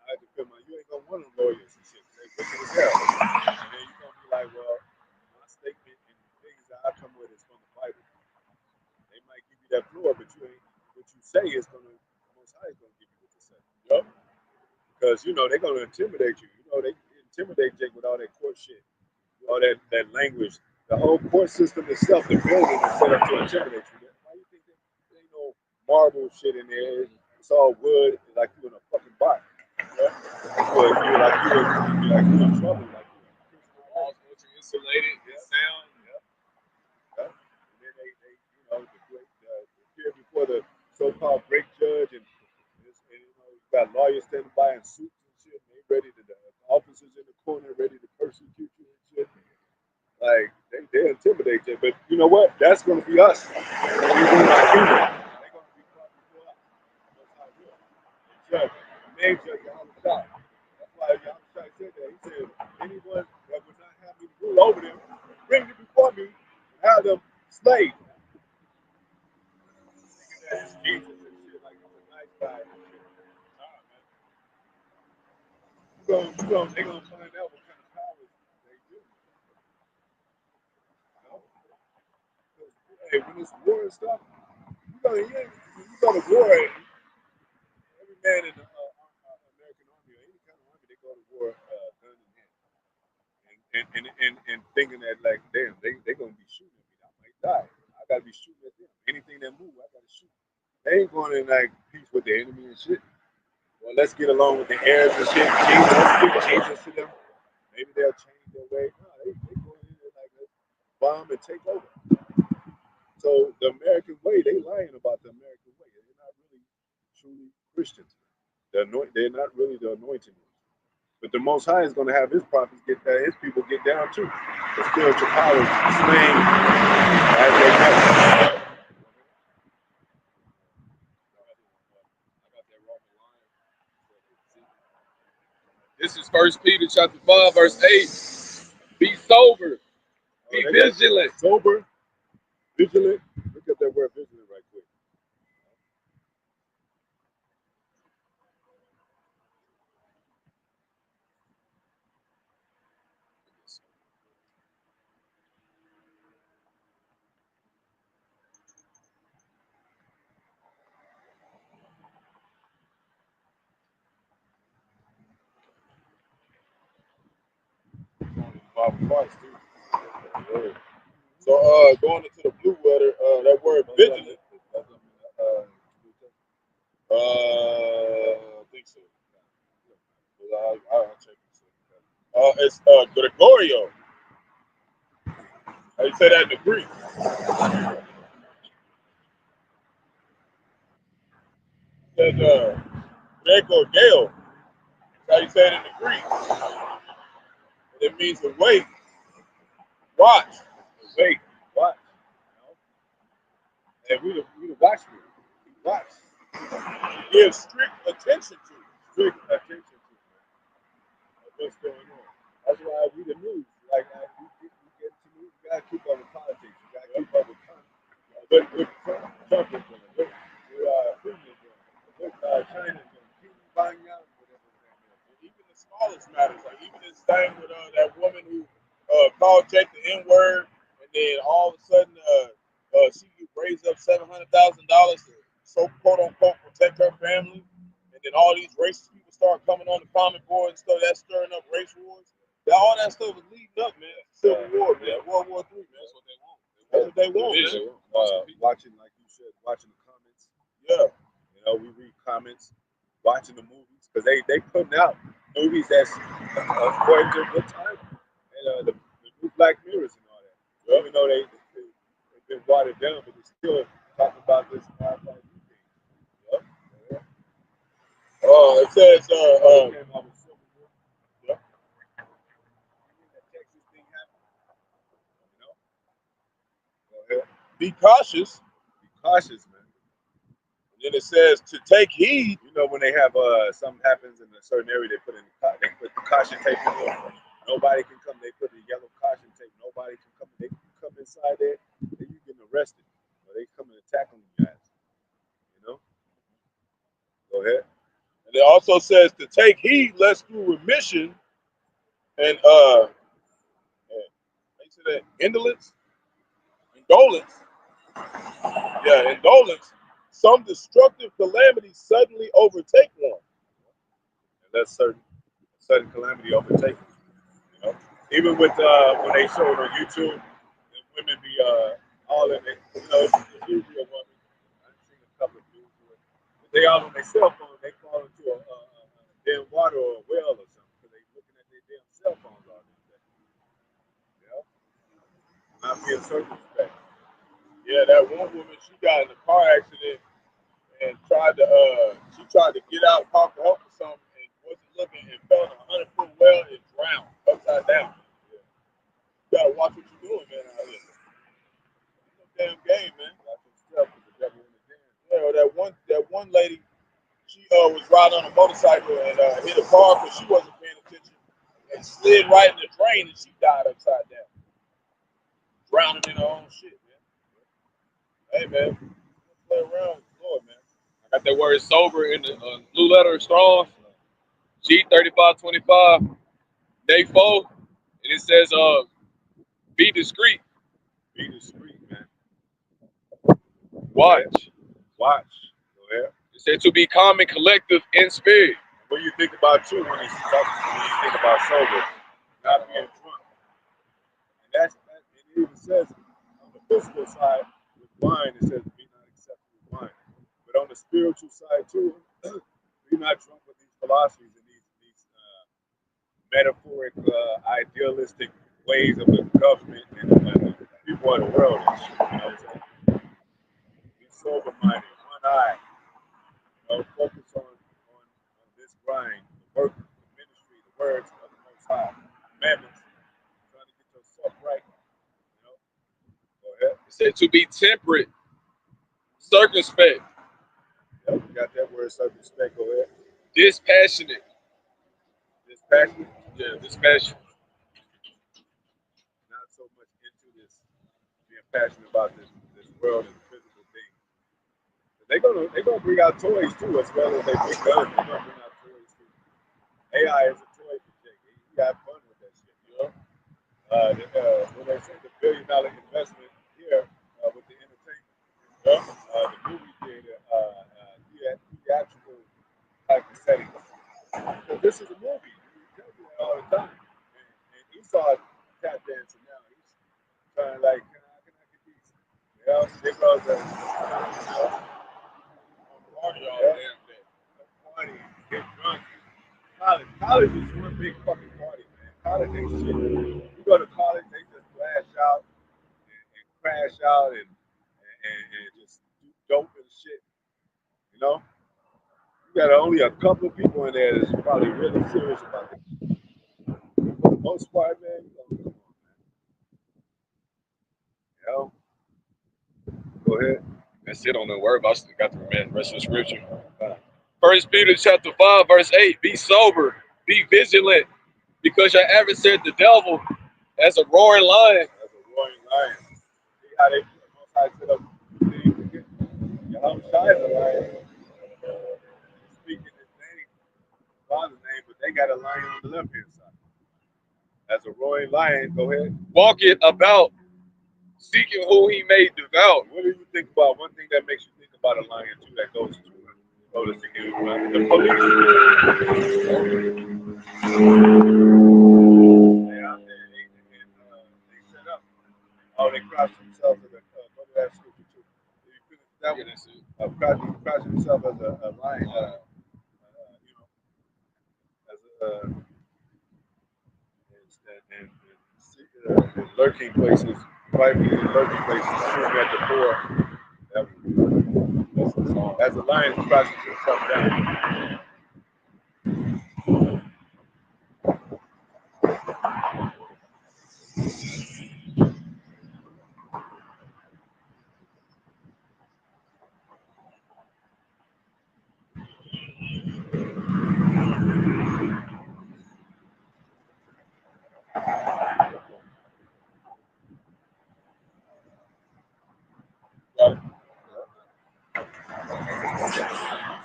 I defend my. You ain't gonna want them lawyers and shit. They put you down, and then you're gonna be like, well, my statement and the things that I come with is from the Bible. They might give you that floor, but you ain't. What you say is gonna. Most High is gonna give you what to say. Yup. Because you know they're gonna intimidate you. You know they intimidate Jake with all that court shit, all that language. The whole court system itself, the building is set up to intimidate you. Why you think there ain't no marble shit in there? It's all wood, like you in a fucking box. Yeah? You're like you in trouble. Like Walls ultra insulated. Sound. yeah. And then they you know, appear before the so-called great judge, and you know, you got lawyers standing by in suits and shit. And they ready to, the officers in the corner ready to persecute you and shit. Like they intimidate you, but you know what? That's gonna be us. When we win our kingdom, they're gonna be brought before us. Most High will. The judge, the main judge, Yahawah. That's why Yahawah said that. He said, anyone that would not have me rule over them, bring them before me and have them slaves. Thinking that it's Jesus and shit, like he's a nice guy and shit. Nah, man. They're gonna find out what kind of powers they do. You know? Hey, when it's war and stuff, you go to war. Every man in the American Army or any kind of army, they go to war gun in hand, and thinking that like, damn, they gonna be shooting at me. I might die. I gotta be shooting at them. Anything that move, I gotta shoot. They ain't going in like peace with the enemy and shit. Well, let's get along with the Arabs and shit. Jesus, let's give Jesus to them. Maybe they'll change their way. No, they going in there like, let's bomb and take over. So the American way, they lying about the American way. They're not really truly Christians. They're not really the anointed ones. But the Most High is going to have his prophets get down, his people get down too. The spiritual powers slain as they go. This is 1 Peter chapter 5, verse 8. Be sober. Be vigilant. Sober, vigilant. Look at that word vigilant right quick. Bible parts too. So going into the blue letter, that word vigilant. I think so. I'll check it. It's Gregorio. How you say that in the Greek? It says Grego Deo. How you say it in the Greek? And it means to wait, watch, Wait, watch. You know? And we the watchmen. Watch. give strict attention to. Strict attention to what's going on. That's why we the news. Like we get to news. You gotta keep up with politics. You gotta keep up with what Trump is doing. What Putin is doing. What China is doing. Keep finding out whatever that is. Even the smallest matters, like even this thing with that woman who called Jake the N word, and then all of a sudden she raised up $700,000 to so quote unquote protect her family, and then all these racist people start coming on the comment board and stuff. That's stirring up race wars. All that stuff was leading up, man. Civil War, man. World War III, man. That's what they want. That's what they want, man. Watching, like you said, watching the comments. Yeah. You know, we read comments, watching the movies, because they putting out movies that's according to the time. And the new Black Mirrors and all that. Yeah. Even though they've been watered down, but they still talking about this thing. Yep. It says, Came out with Civil War. yeah. That Texas thing happened. You know? Go ahead. Be cautious. Be cautious, man. And then it says to take heed. You know, when they have something happens in a certain area, they put the caution tape in there. Nobody can come. They put the yellow caution tape. Nobody can come. They can come inside there, and you getting arrested. Or they come and attack on you guys. You know. Go ahead. And it also says to take heed lest through remission and indolence, some destructive calamity suddenly overtake one. And that's sudden calamity overtaking. You know. Even with when they show it on YouTube, the women be all in it. You know, it's usually a woman. I've seen a couple of dudes do it. But they all on their cell phone. They fall into a damn water or a well or something because they looking at their damn cell phones all day. You know, not being circumspect. Yeah, that one woman, she got in a car accident and tried to get out, talk to help or something, and wasn't looking and fell in a 100-foot well and drowned upside down. Yeah. You gotta watch what you're doing, man, out here. It's no damn game, man. Watch yourself because the devil in the damn. That one lady, she was riding on a motorcycle and hit a car because she wasn't paying attention and slid right in the drain and she died upside down, drowning in her own shit, man. Hey, man, play around with the Lord, man. I got that word sober in the blue letter strong. G3525, day 4, and it says be discreet. Be discreet, man. Watch. Watch. Go ahead. It said to be calm and collective in spirit. What do you think about you when you think about sober, not being drunk? And it even says on the physical side with wine, it says be not accepted with wine. But on the spiritual side too, be not drunk with these philosophies and these metaphoric, idealistic ways of the government and the people of the world and shit. You know what I'm saying? Be sober minded, one eye. You know, focus on this grind, the work, the ministry, the words of the Most High, commandments, trying to get yourself right. You know, go ahead. It said to be temperate, circumspect, Yep, you got that word circumspect. Go ahead. dispassionate. Dispassionate. Yeah, dispassionate. Not so much into this, being passionate about this world and physical things. They're gonna bring out toys too, as well as they bring guns. They're gonna bring out toys too. AI is a toy for Jake. He got fun with that shit, you know. When they say the $1 billion investment here with the entertainment, the movie theater, theatrical type of setting. So this is a movie. He tells you that all the time. And Esau tap dancing now. He's trying to like, can I get these? You know, there goes the, Party all damn college is one big fucking party, man. College ain't shit. You go to college, they just flash out and crash out and just do dope and shit. You know, you got only a couple of people in there that's probably really serious about it. For the most part, man, come on, man. You know, go ahead. That's it. Don't know worry about. Still got the rest of the scripture. 1 Peter chapter 5, verse 8. Be sober, be vigilant, because your adversary, the devil, as a roaring lion. As a roaring lion. See how they most high set up. Yahawashi is a lion. Speaking his name, Father's name, but they got a lion on the left hand side. As a roaring lion, go ahead. Walking about, seeking who he may devour. What do you think about? One thing that makes you think about a lion too that goes to noticing you, the police. They're out there and they set up. Oh, they crouch themselves as a go to that scripture too. If you finish that one, That's it. crouch himself as a lion, you know, as a and lurking places, private lurking places, shooting at the poor. That's the song. As a lion crouches himself down.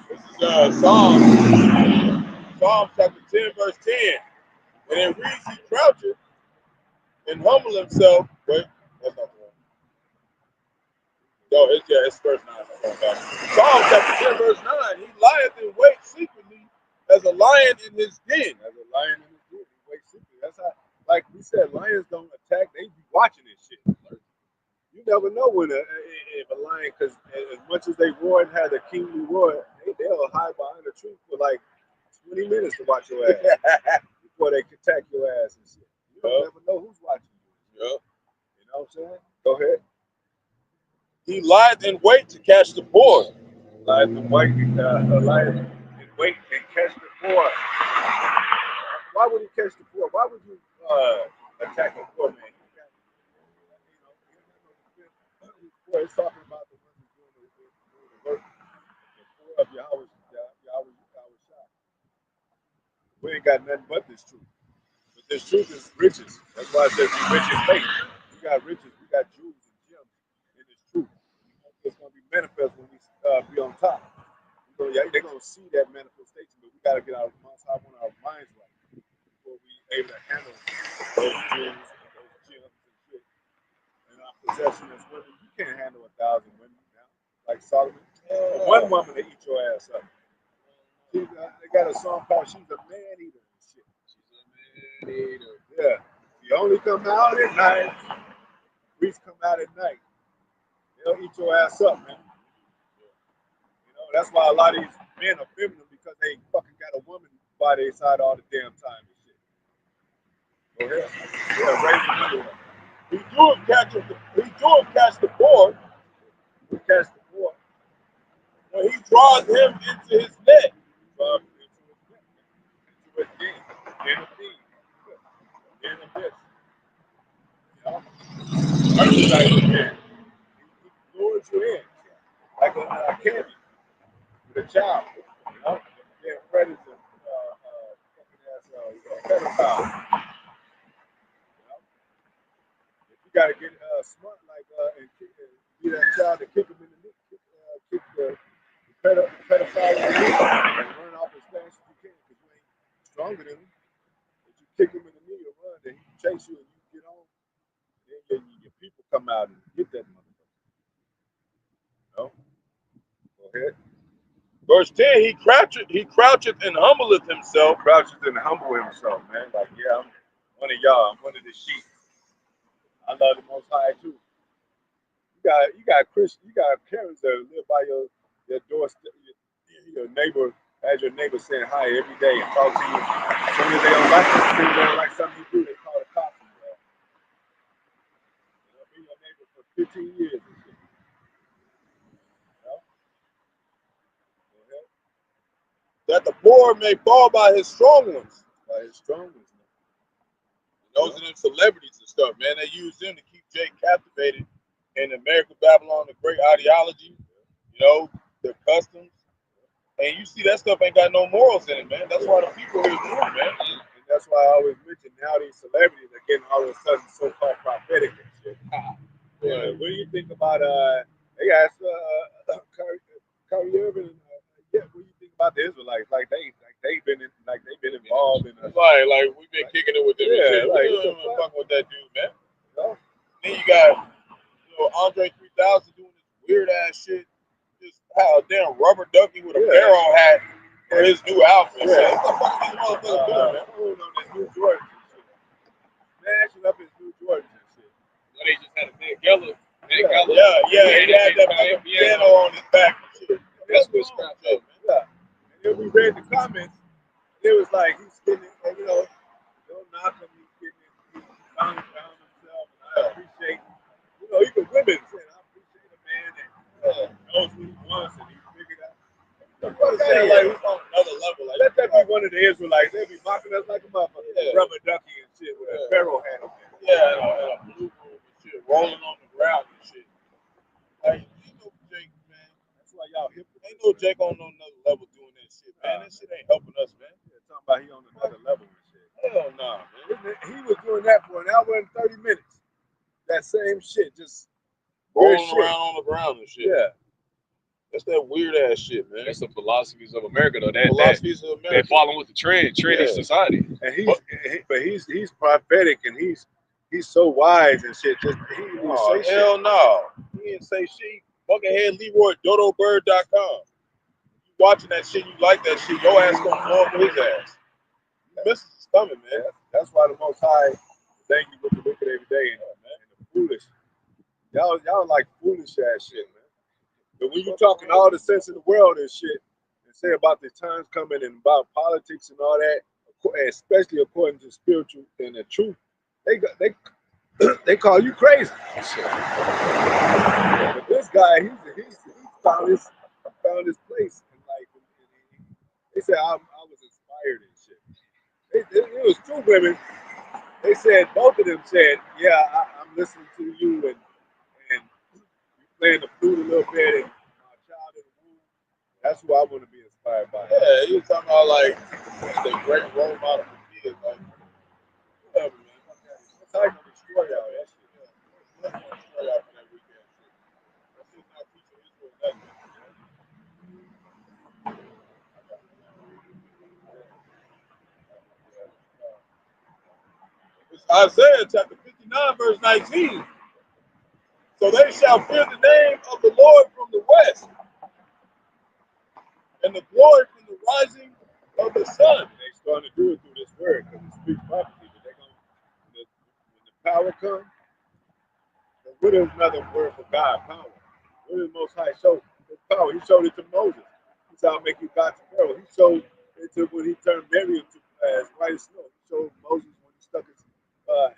This is Psalm chapter 10, verse 10. And it reads, he crouches and humble himself. Wait, that's not the one. No, it's verse 9. Psalm chapter 10, verse 9. He lieth in wait secretly as a lion in his den. As a lion in his den, he waits secretly. That's how, like we said, lions don't attack. They be watching this shit. You never know when if a lion, because as much as they roar and have a kingly roar, they'll hide behind a tree for like 20 minutes to watch your ass before they can attack your ass and shit. You don't never know who's watching you. Yep. You know what I'm saying? Go ahead. He lieth in wait to catch the poor. Lion in wait, lion in wait and catch the poor. Why would he catch the poor? Why would you attack a poor man? Well, it's talking about the ones who's doing the work, the poor of Yahawashi. We ain't got nothing but this truth. But this truth is riches. That's why it says be rich in faith. We got riches, we got jewels and gems in this truth. It's going to be manifest when we be on top. They're going to see that manifestation, but we got to get our minds right before we able to handle those jewels and those gems and shit. And our possession as women, you can't handle 1,000 women now, like Solomon. One woman to eat your ass up. They got a song called "She's a Man Eater" and shit. She's a man eater. Yeah. She only come out at night. Priests come out at night. They'll eat your ass up, man. You know that's why a lot of these men are feminine because they fucking got a woman by their side all the damn time and shit. Go ahead. Yeah, raise the money up. He do catch the poor. We catch the poor. When he draws him into his net. Into his game. In a thing. In a bitch. You know? Like, yeah. He lures you in. Like a candy. With a child. You know? Yeah, predator. Fucking ass pedophile. You know? If you gotta get smart like and be that child to kick him in the knee, kick the pedophile in the knee and run off as fast as you can because you ain't stronger than him. If you kick him in the knee or run, then he chase you and you get on. And then your people come out and get that motherfucker. You know? Go ahead. Verse 10, he croucheth and humbleth himself. Crouches and humble himself, man. Like, yeah, I'm one of y'all. I'm one of the sheep. I love the Most High too. You got Christians, you got Karens that live by your doorstep, your neighbor As your neighbor saying hi every day and talk to you. As soon as they don't like it, as soon as they don't like something you do, they call the cops. Be your neighbor for 15 years and shit. That the poor may fall by his strong ones. By his strong ones. Those are them celebrities and stuff, man. They use them to keep Jake captivated in America, Babylon, the great ideology, you know, the customs. And you see that stuff ain't got no morals in it, man. That's why the people here do it, man. And that's why I always mention now these celebrities are getting all of a sudden so-called prophetic and shit. Yeah. What do you think about they asked Kyrie Irving what do you think about the Israelites? Like they've been involved in like we've been kicking it with them. Yeah, like we don't fucking with that dude, man. Then you got Andre 3000 doing this weird ass shit. Just how a damn rubber ducky with a barrel hat for his new outfit. Yeah. What the fuck is this motherfucker doing, man? Holding on his new Jordans and shit. Smashing up his new Jordans and shit. So they just had a big yellow. Yeah. He had that fucking piano on his back and shit. That's what's scratched up, man. Yeah. And then we read the comments. It was like he's getting it, don't knock him. He's getting it. He's found himself. And I appreciate, even women saying, I appreciate a man that knows what he wants and he figured out. Like he's on another level. Like, let that be one of the Israelites. They'll be mocking us like a motherfucker. Rubber ducky and shit with a barrel hat on there. Yeah, and a blue room and shit, rolling on the ground and shit. Like, ain't no Jake, man. That's why y'all hip. Ain't no Jake on no another level doing that shit, man. That shit ain't helping us, man. Yeah, talking about he on another level and shit. Hell nah, man. He was doing that for an hour and 30 minutes. That same shit, just rolling around on the ground and shit. Yeah. That's that weird ass shit, man. That's the philosophies of America, though. Philosophies of America. They're following with the trending society. And he's prophetic and he's so wise and shit. Just he will say hell shit. no. He didn't say shit. Buckethead Leroy DodoBird.com. You watching that shit, you like that shit, your ass gonna blow up with his ass. The message is coming, man. That's why the Most High thank you with the wicked every day and the foolish. Y'all like foolish ass shit, man. But when you talking all the sense in the world and shit, and say about the times coming and about politics and all that, especially according to spiritual and the truth, they call you crazy. But this guy, he's found his place in life. And they said I was inspired and shit. It was two women. They said both of them said, yeah, I'm listening to you and playing the flute a little bit and my child in the womb. That's who I want to be inspired by. Yeah, he was talking about like the great role model for kids. Like, whatever, man. That's how you gonna destroy y'all. That shit. That's gonna destroy y'all for that weekend shit. That shit's not teaching Israel nothing. It's Isaiah chapter 59, verse 19. So they shall fear the name of the Lord from the west, and the glory from the rising of the sun. They starting to do it through this word because it speaks prophecy. But when the power comes, what is another word for God? Power. What is Most High show? His power. He showed it to Moses. He said, I'll make you God to Pharaoh. He showed it to when he turned Miriam to as white as snow. He showed Moses when he stuck his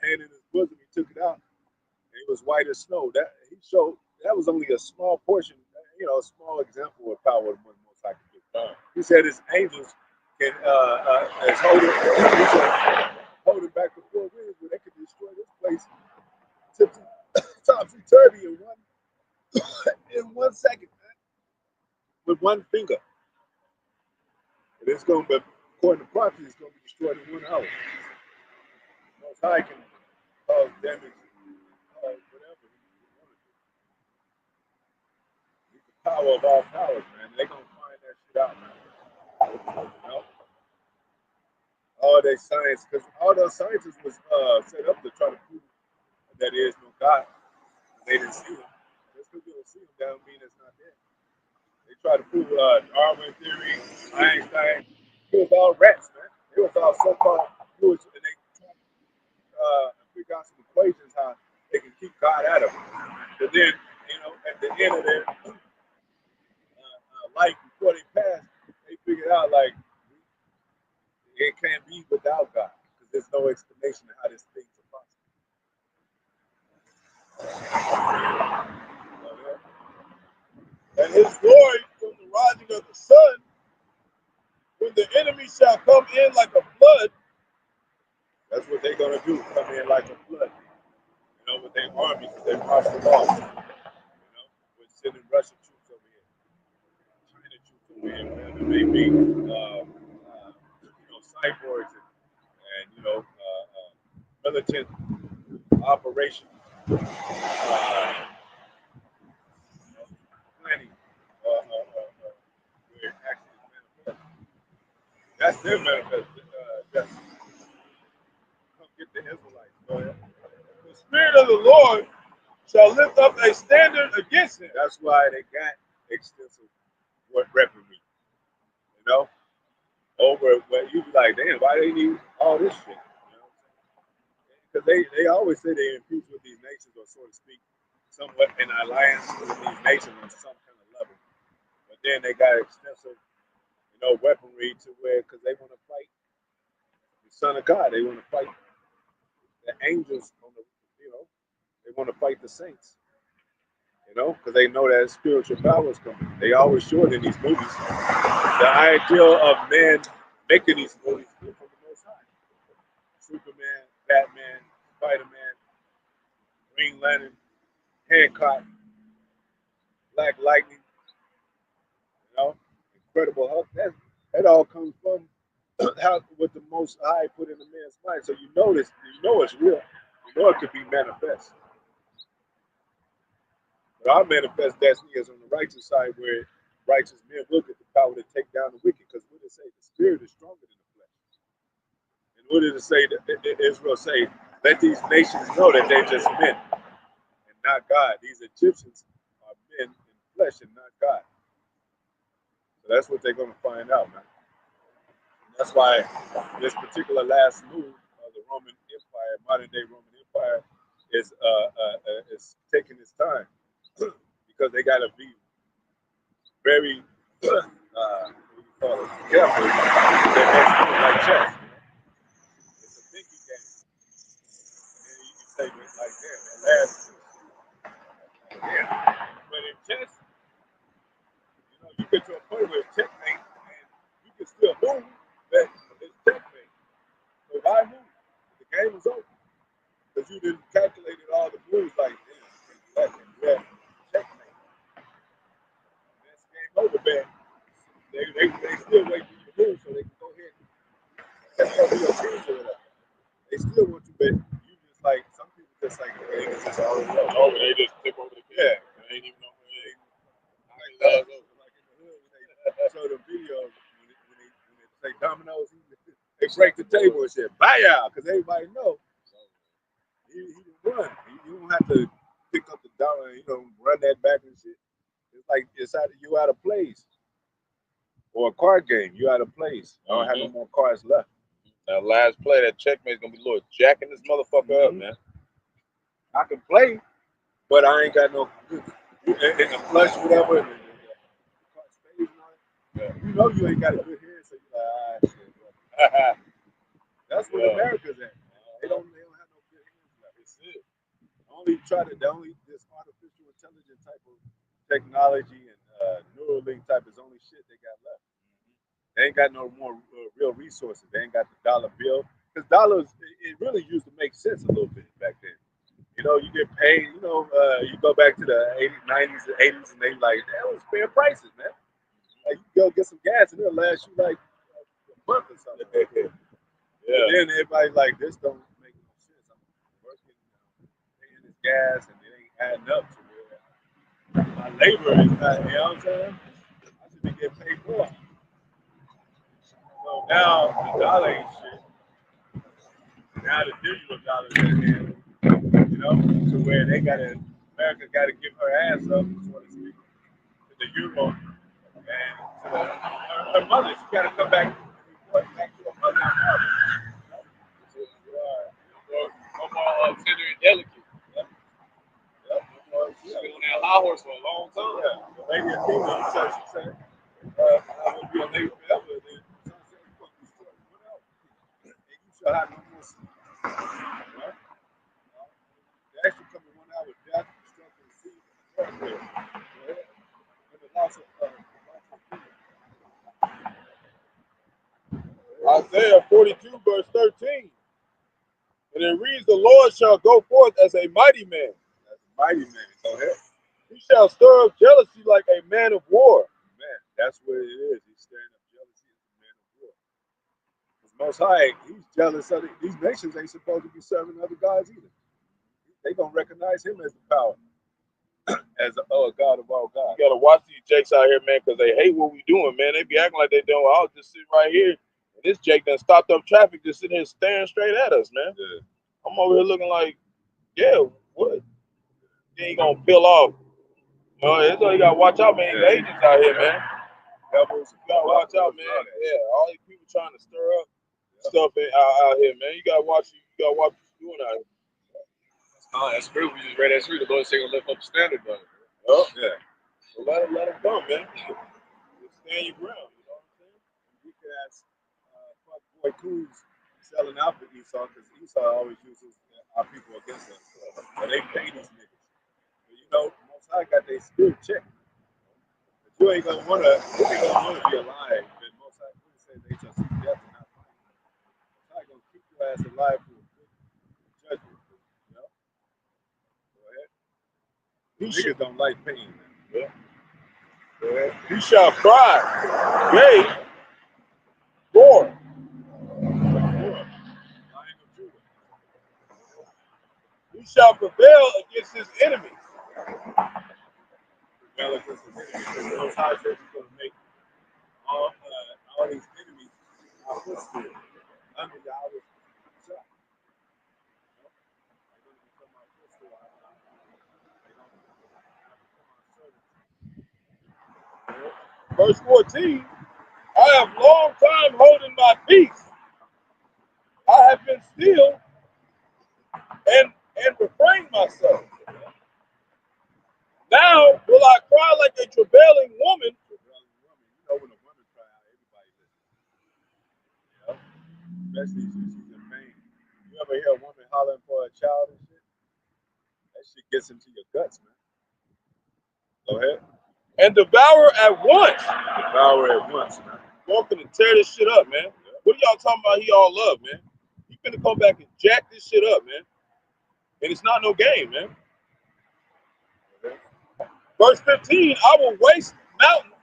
hand in his bosom, he took it out, and it was white as snow. That he showed. That was only a small portion, a small example of power of what Most High could do. He said his angels can hold it. He said, hold it back before winds, where they could destroy this place topsy-turvy in 1 second, man, with one finger. And it's going to be, according to prophecy, it's going to be destroyed in 1 hour. Most High can cause damage, whatever he want to do. He's the power of all powers, man. They're going to find that shit out, man. All that science, because all those scientists was set up to try to prove that there is no God. They didn't see him. Just because you don't see him doesn't mean it's not there. They tried to prove Darwin theory, Einstein. It was all rats, man. It was all so-called fluids, and they tried to figure out some equations how they can keep God out of them. But then, at the end of their life before they passed, they figured out out like it can't be without God because there's no explanation of how this thing's possible. And his glory from the rising of the sun, when the enemy shall come in like a flood, that's what they're going to do, come in like a flood. You know, with their army, because they march them off. You know, we're sending Russian troops over here, China troops over here, wherever it may be. You know, cyborgs and you know, militant operations. Planning. Where it actually manifests. That's their manifest. Just come get the Israelites. Go ahead. The Spirit of the Lord shall lift up a standard against him. That's why they got extensive weaponry. You know? Over where you be like, damn, why they need all this shit? You know? Because they always say they infuse with these nations, or so to speak, somewhat in alliance with these nations on some kind of level. But then they got extensive, you know, weaponry to where, because they want to fight the Son of God. They want to fight the angels on the, you know, they want to fight the saints. You know, because they know that spiritual power is coming. They always show it in these movies. The ideal of men making these movies come from the Most High. Superman, Batman, Spider-Man, Green Lantern, Hancock, Black Lightning, you know, Incredible Hulk. That all comes from how what the Most High put in the man's mind. So you know this, you know it's real. You know it could be manifest. But our manifest destiny is on the righteous side, where righteous men will get the power to take down the wicked. Because what did it say? The spirit is stronger than the flesh. And what did it say? Israel say, let these nations know that they're just men and not God. These Egyptians are men in flesh and not God. So that's what they're going to find out, man. And that's why this particular last move of the Roman Empire, modern day Roman Empire, is taking its time because they got to be very careful. Their next move, like chess. It's a thinking game. And you can say like, damn, that last yeah. But in chess, you know, you get to a point where it's checkmate and you can still move, but it's checkmate. So why move? The game is over. Because you didn't calculate all the moves like, damn, yeah, checkmate. And that's game over, man. They still wait for you to move so they can go ahead and that's gonna be your team or whatever. They still want you, but you just like some people just like the game is just already over. They just tip over the game. They ain't even know where they like in the hood when they show the videos when they say dominoes, they break the table and shit. Buy out, because everybody know he can run. You don't have to pick up the dollar and run that back and shit. It's like you out of place. Or a card game, you out of place. I don't have no more cards left. That last play, that checkmate's gonna be Lord jacking this motherfucker up, man. I can play, but I ain't got no in the flush, whatever. And the card stays on it. Yeah. You know you ain't got a good hand, so you're like, shit. That's where America's at. They don't have no good hands left. It's it. This artificial intelligence type of technology and Neuralink type is only shit they got left. They ain't got no more real resources. They ain't got the dollar bill. Because dollars, it really used to make sense a little bit back then. You know, you get paid, you go back to the 80s, 90s, and 80s, and they like, that was fair prices, man. Like, you go get some gas, and it'll last you like a month or something. Yeah. But then everybody's like, this don't make no sense. I'm working, paying this gas, and it ain't adding up to where my labor is not, you know what I'm saying? I should be getting paid more. So now the dollar ain't shit. Now the digital dollar is in hand, to where America gotta give her ass up, so to speak, to the euro and to her mother. She gotta come back to her mother. No more tender and delicate. She's been on that high horse for a long time. Yeah. The lady of kingdom, she said, I will be a lady forever. have no more sleep. Right? They actually come in 1 hour death, destruction, and seed, and the loss of Isaiah 42, verse 13. And it reads, the Lord shall go forth as a mighty man. As a mighty man. Go ahead. He shall stir up jealousy like a man of war. Man, that's what it is. He's stirring up jealousy as a man of war. Because Most High, he's jealous of these nations ain't supposed to be serving other gods either. They gonna recognize him as the power, as a God of all gods. You gotta watch these jakes out here, man, because they hate what we doing, man. They be acting like they don't. I was just sitting right here, and this Jake done stopped up traffic, just sitting here staring straight at us, man. Yeah. I'm over here looking like, yeah, what? He ain't gonna peel off. You know, that's all you gotta watch out, man. These agents out here, man. Devils, You gotta watch out, man. Yeah, all these people trying to stir up stuff out here, man. You gotta watch. You gotta watch what you're doing out here. Oh, that's true. We just read that through. The Lord said, "Gonna lift up the standard, though." Oh, yeah. So let them come, man. Just stand your ground. You know what I'm saying? We could ask fuck boy Coons selling out for Esau because Esau always uses our people against us. But they pay these niggas. But you know, Most High got their spirit checked. But you ain't gonna wanna be alive. But Most High say they shall see death and not fight. Most High gonna keep your ass alive for a good judgment. You know? Go ahead. Niggas don't like pain, man. Yeah. Go ahead. He shall cry, yea, roar. He shall prevail against his enemies. Prevail against his enemies. Because Most High says he's gonna make all these enemies our footstool under Yahweh. Verse 14, I have long time holding my peace. I have been still and refrained myself. Now will I cry like a travailing woman. You know when a woman cry out, everybody listens. You know? Especially if she's in pain. You ever hear a woman hollering for a child and shit? That shit gets into your guts, man. Go ahead. And devour at once. Devour at once, man. Walking to tear this shit up, man. What are y'all talking about? He all love, man. He finna come back and jack this shit up, man. And it's not no game, man. Verse 15, I will waste mountains.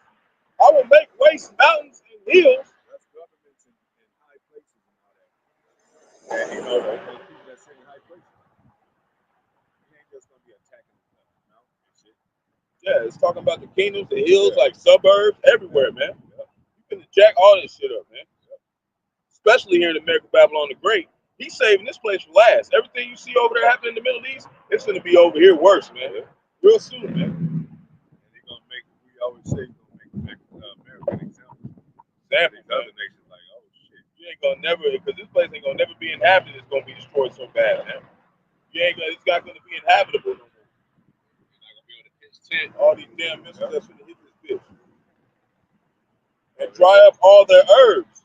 I will make waste mountains and hills. That's governments in high places and all that. And you know, those people that sit in high places, he ain't just gonna be attacking the mountains and shit. Yeah, it's talking about the kingdoms, the hills, like suburbs, everywhere, man. You finna jack all this shit up, man. Especially here in America, Babylon the Great. He's saving this place for last. Everything you see over there happening in the Middle East, it's gonna be over here worse, man. Real soon, man. And they're gonna make, we always say, America an example. Example, These other nations like, oh shit. You ain't gonna never, because this place ain't gonna never be inhabited. It's gonna be destroyed so bad, man. It's not gonna be inhabitable no more. You're not gonna be able to pitch tent. All these damn missiles that's gonna hit this bitch. And dry up all their herbs.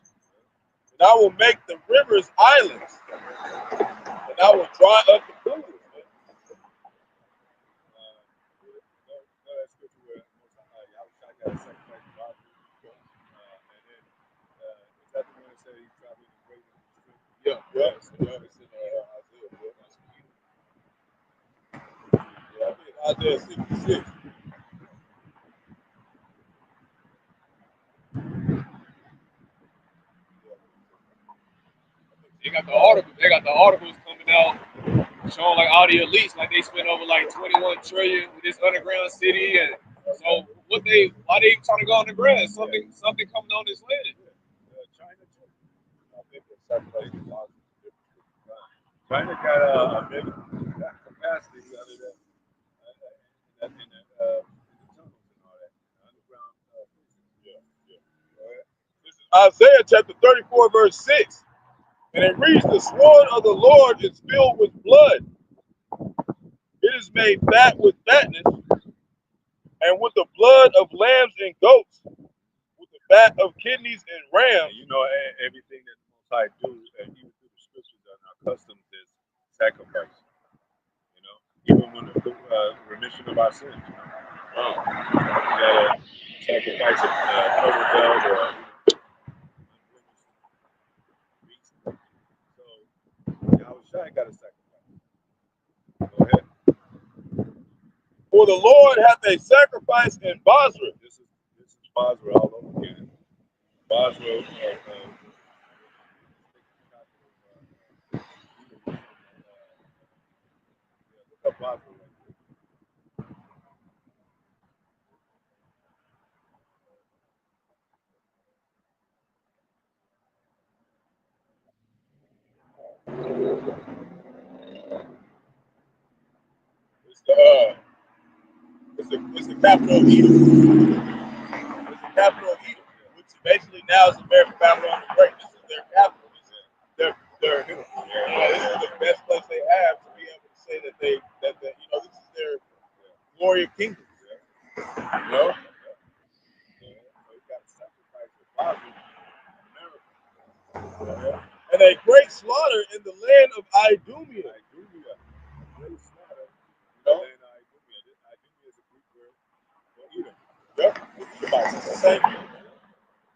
And I will make the rivers islands. And I will dry up the pools. That scripture where Yahawashi got a sacrifice of God. And then, is that the one that said he's traveling in great strength? Yeah. It's in Isaiah. Yeah, I think it's Isaiah 66. They got the articles coming out showing like all the elites, like they spent over like 21 trillion with this underground city, and so why they trying to go underground? Something coming on this land. China too. I think it's sacrifice of God. China got capacity other than in the tunnels and all that, underground places. Yeah. This is Isaiah chapter 34, verse 6. And it reads, the sword of the Lord is filled with blood. It is made fat with fatness, and with the blood of lambs and goats, with the fat of kidneys and rams. And you know, everything that the Most High do, even through the customs is sacrifice. You know, even when the remission of our sins. You gotta sacrifice a turtle dove or beast. So Yahawashi got a sacrifice. Go ahead. For the Lord hath a sacrifice in Basra. This is Basra all over again. Basra. Look up Basra right there. It's the capital of Edom. It's the capital of Edom, which basically now is American Babylon the Great. This is their capital. This is the best place they have to be able to say that this is their glory of kingdom. You know? They got sacrifice for Basra, America. And a great slaughter in the land of Idumea. Great slaughter. You know? And Idumea is a Greek word for Edom. Yep. It's the same thing.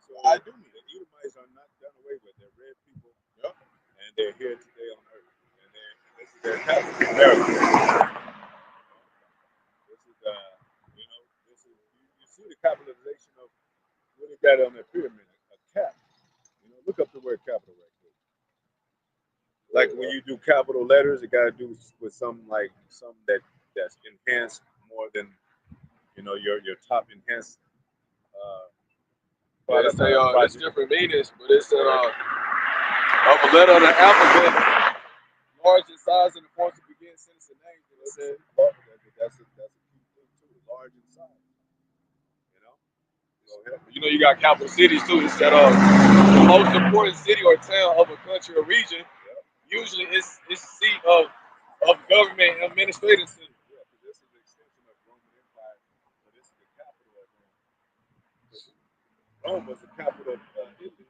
So Idumea, the Edomites are not done away with. They're red people. Yep. And they're here today on earth. And this is their capital, America. This is you see the capitalization of what they got on their pyramid, a cap. Look up the word capital right there. Like when you do capital letters, it got to do with something that's enhanced more than your top enhanced. It's different meanings, but it's of a letter of the alphabet, large in size and the forms to begin sentence and names. And it said That's a key thing too, large in size. You got capital cities too. It's that the most important city or town of a country or region. Usually, it's seat of government and administrative city. Yeah, because this is the extension of Roman Empire, so this is the capital of Rome. Rome was the capital of Italy,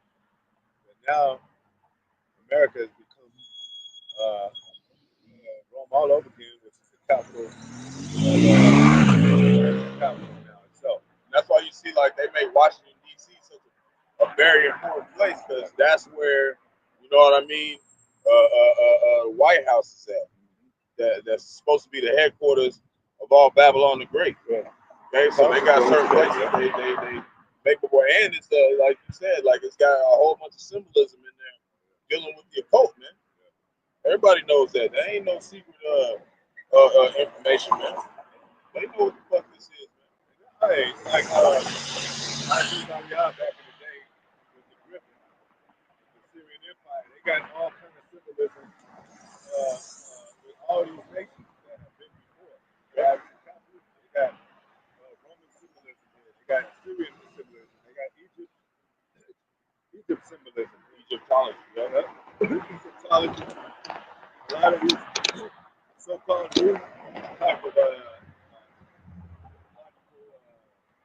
but now America has become Rome all over again, which is the capital now itself. That's why you see, like, they make Washington, D.C. such a very important place, because that's where, you know what I mean, the White House is at. That's supposed to be the headquarters of all Babylon the Great. Yeah. Okay, so they got certain places they make it where, and it's like you said, like it's got a whole bunch of symbolism in there dealing with the occult, man. Everybody knows that. There ain't no secret information, man. They know what the fuck this is, man. Hey, like I do Yahawah back in the day with the Griffin, the Syrian Empire. They got all kind of symbolism with all these nations that have been before. They got Roman symbolism here. They got Syrian symbolism. They got Egypt symbolism. Egyptology, yeah. Egyptology. A lot of these so-called new type of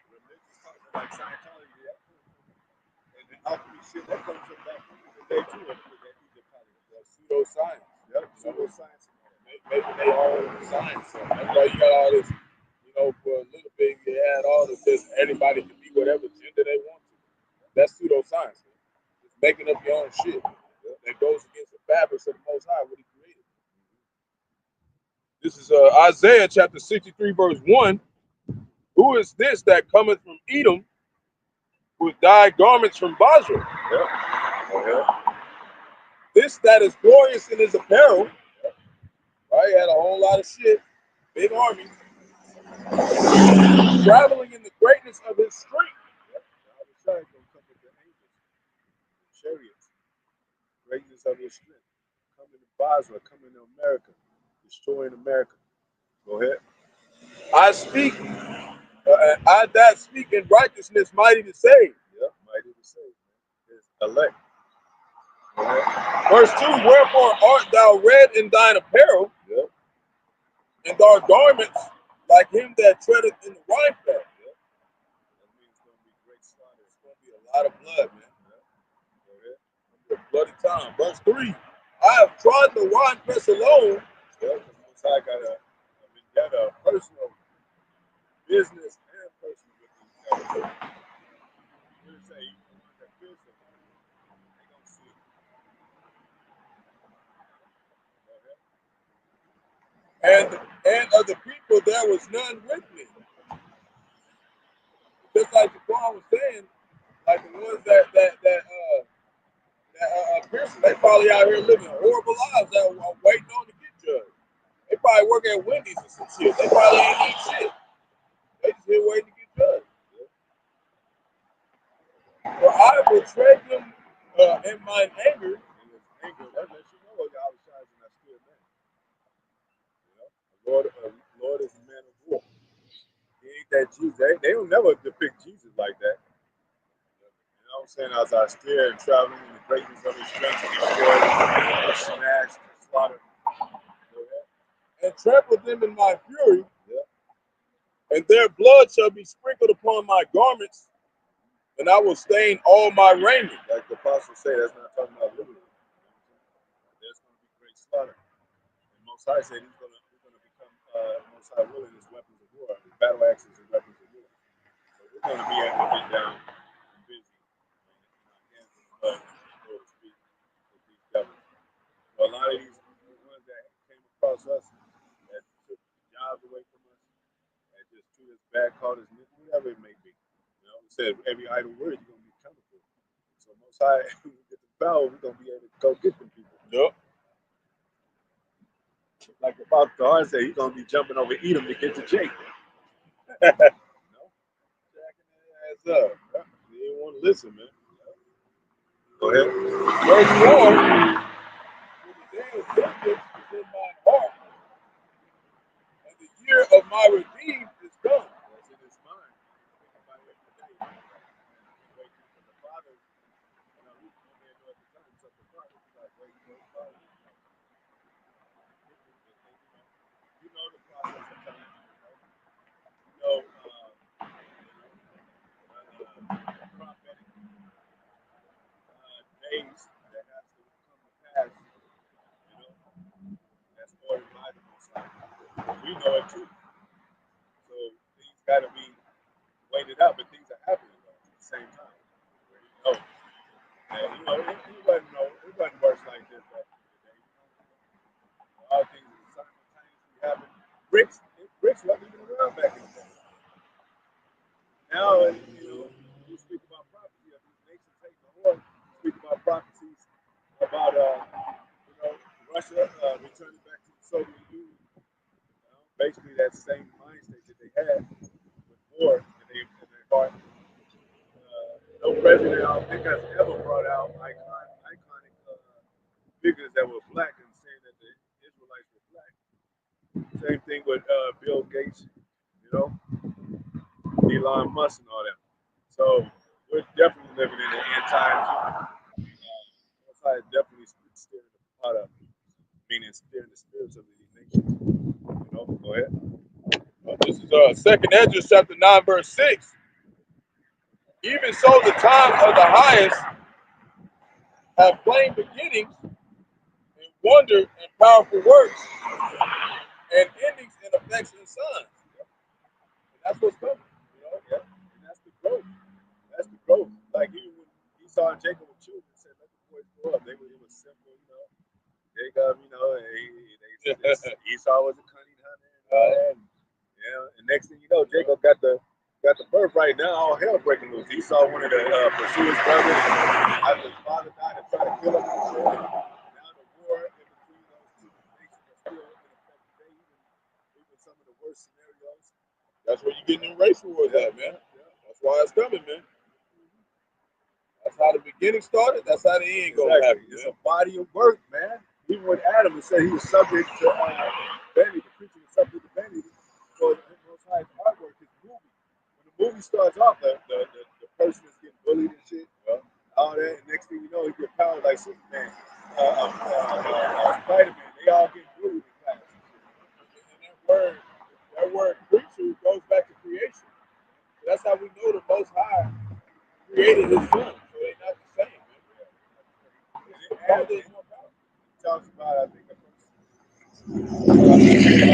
religious culture like Scientology, and the alchemy shit that comes from back in the day too, with that Egyptology, Pseudoscience. yep, pseudoscience. Making their own science. That's why you got all this, for a little bit, you had all this, anybody can be whatever gender they want to. That's pseudoscience. Just making up your own shit. That goes against the fabrics of the Most High, what He created. This is Isaiah chapter 63, verse 1. Who is this that cometh from Edom with dyed garments from Basra? This that is glorious in his apparel. Right? He had a whole lot of shit. Big army. Traveling in the greatness of his strength. The sun gonna come with the angels, chariots, greatness of his strength. Coming to Basra, coming to America, destroying America. Go ahead. I speak, I that speak in righteousness, mighty to save. Yeah, mighty to save. Is elect. Verse 2, wherefore art thou red in thine apparel, Yeah. and thy garments like him that treadeth in the wine press. Yeah. That means it's gonna be great slaughter. It's gonna be a lot of blood, man. Yeah. Go ahead. It's gonna be a bloody time. Verse 3, I have tried the wine press alone. Yeah, because I got a vendetta, a personal business and personal with these guys. What do say? You want that business? They gonna see it. And of the people, there was none with me. Just like the Quran was saying, like the ones that Pearson, they probably out here living horrible lives that are waiting on to get judged. They probably work at Wendy's or some shit. They probably ain't eat shit. They just here waiting to get judged. For I will tread them in mine anger. That lets you know Yahawashi is not still man. You know, Lord is a man of war. He ain't that Jesus. They don't never depict Jesus like that. You know what I'm saying? As I steer and traveling in the greatness of his strength, and destroyed, smashed, slaughtered. And trample them in my fury. And their blood shall be sprinkled upon my garments, and I will stain all my raiment. Like the apostles say, that's not talking about literally. There's going to be great slaughter. And Most High said we're going to become Most High willing as weapons of war, battle axes and weapons of war. So we're going to be able to get down and busy in our hands in the mud, so to speak, with these devils. So a lot of these ones that came across us that took jobs away from us, that just treat us bad, called us whatever it may be. You know, we said every idle word you're going to be accountable for. So Most High, when we get the power, we're going to be able to go get them people. Yep. Like the Father God said, he's going to be jumping over Edom to get to Jacob. No? Jacking that ass up. He didn't want to listen, man. Go ahead. Verse 4, for the day of vengeance is in my heart, and the year of my redeemed is come. That's in his mind. Think about it every day. Waiting for the Father. You know, we may know at the time, so the Father is like waiting for the Father. You know the process of time. You know, prophetic days that has to come to pass. You know, that's ordered by the Most High. We know it too. So things got to be waited out, but things are happening though, at the same time. You know, and you know, it wasn't worse like this back in the day. All things simultaneously happen. Bricks wasn't even around back in the day. Now, you know, we speak about prophecy of these nations taking the horn. We speak about prophecies about, you know, Russia returning back to the Soviet Union. You know, basically, that same mind state that they had with war in their heart. No president, I don't think, has ever brought out iconic figures that were black and saying that the Israelites were black. Same thing with Bill Gates, you know, Elon Musk and all that. So we're definitely living in the end times. Most High is definitely steering the pot up, meaning steering the spirits of these nations. You know, go ahead. This is 2nd Ezra chapter 9, verse 6. Even so, the time of the highest have plain beginnings, and wonder and powerful works, and endings and effects and signs. And that's what's coming. You know, yeah. And that's the growth. That's the growth. Like even when Esau and Jacob were children, said, let the boys grow up. It was simple, you know. Jacob, you know, Esau was a cunning hunter and all that. You know, and next thing you know, Jacob got the birthright. Now all hell breaking loose. Esau wanted to pursue his brother after his father died and try to kill him. Now the war in between those two nations are still in effect today, even some of the worst scenarios. That's where you're getting in race wars at, man. That's why it's coming, man. That's how the beginning started. That's how the end gonna happen. It's a body of work, man. Even with Adam, it said he was subject to vanity. The creature was subject to vanity. So the Most High's artwork is movie. When the movie starts off, the person is getting bullied and shit, all that. And next thing you know, he get powered like Superman, Spider-Man. They all get bullied in class. And that word creature goes back to creation. That's how we know the Most High created his son. So they're not the same, man. And Adam is more powerful. talks about, I think, the first. He said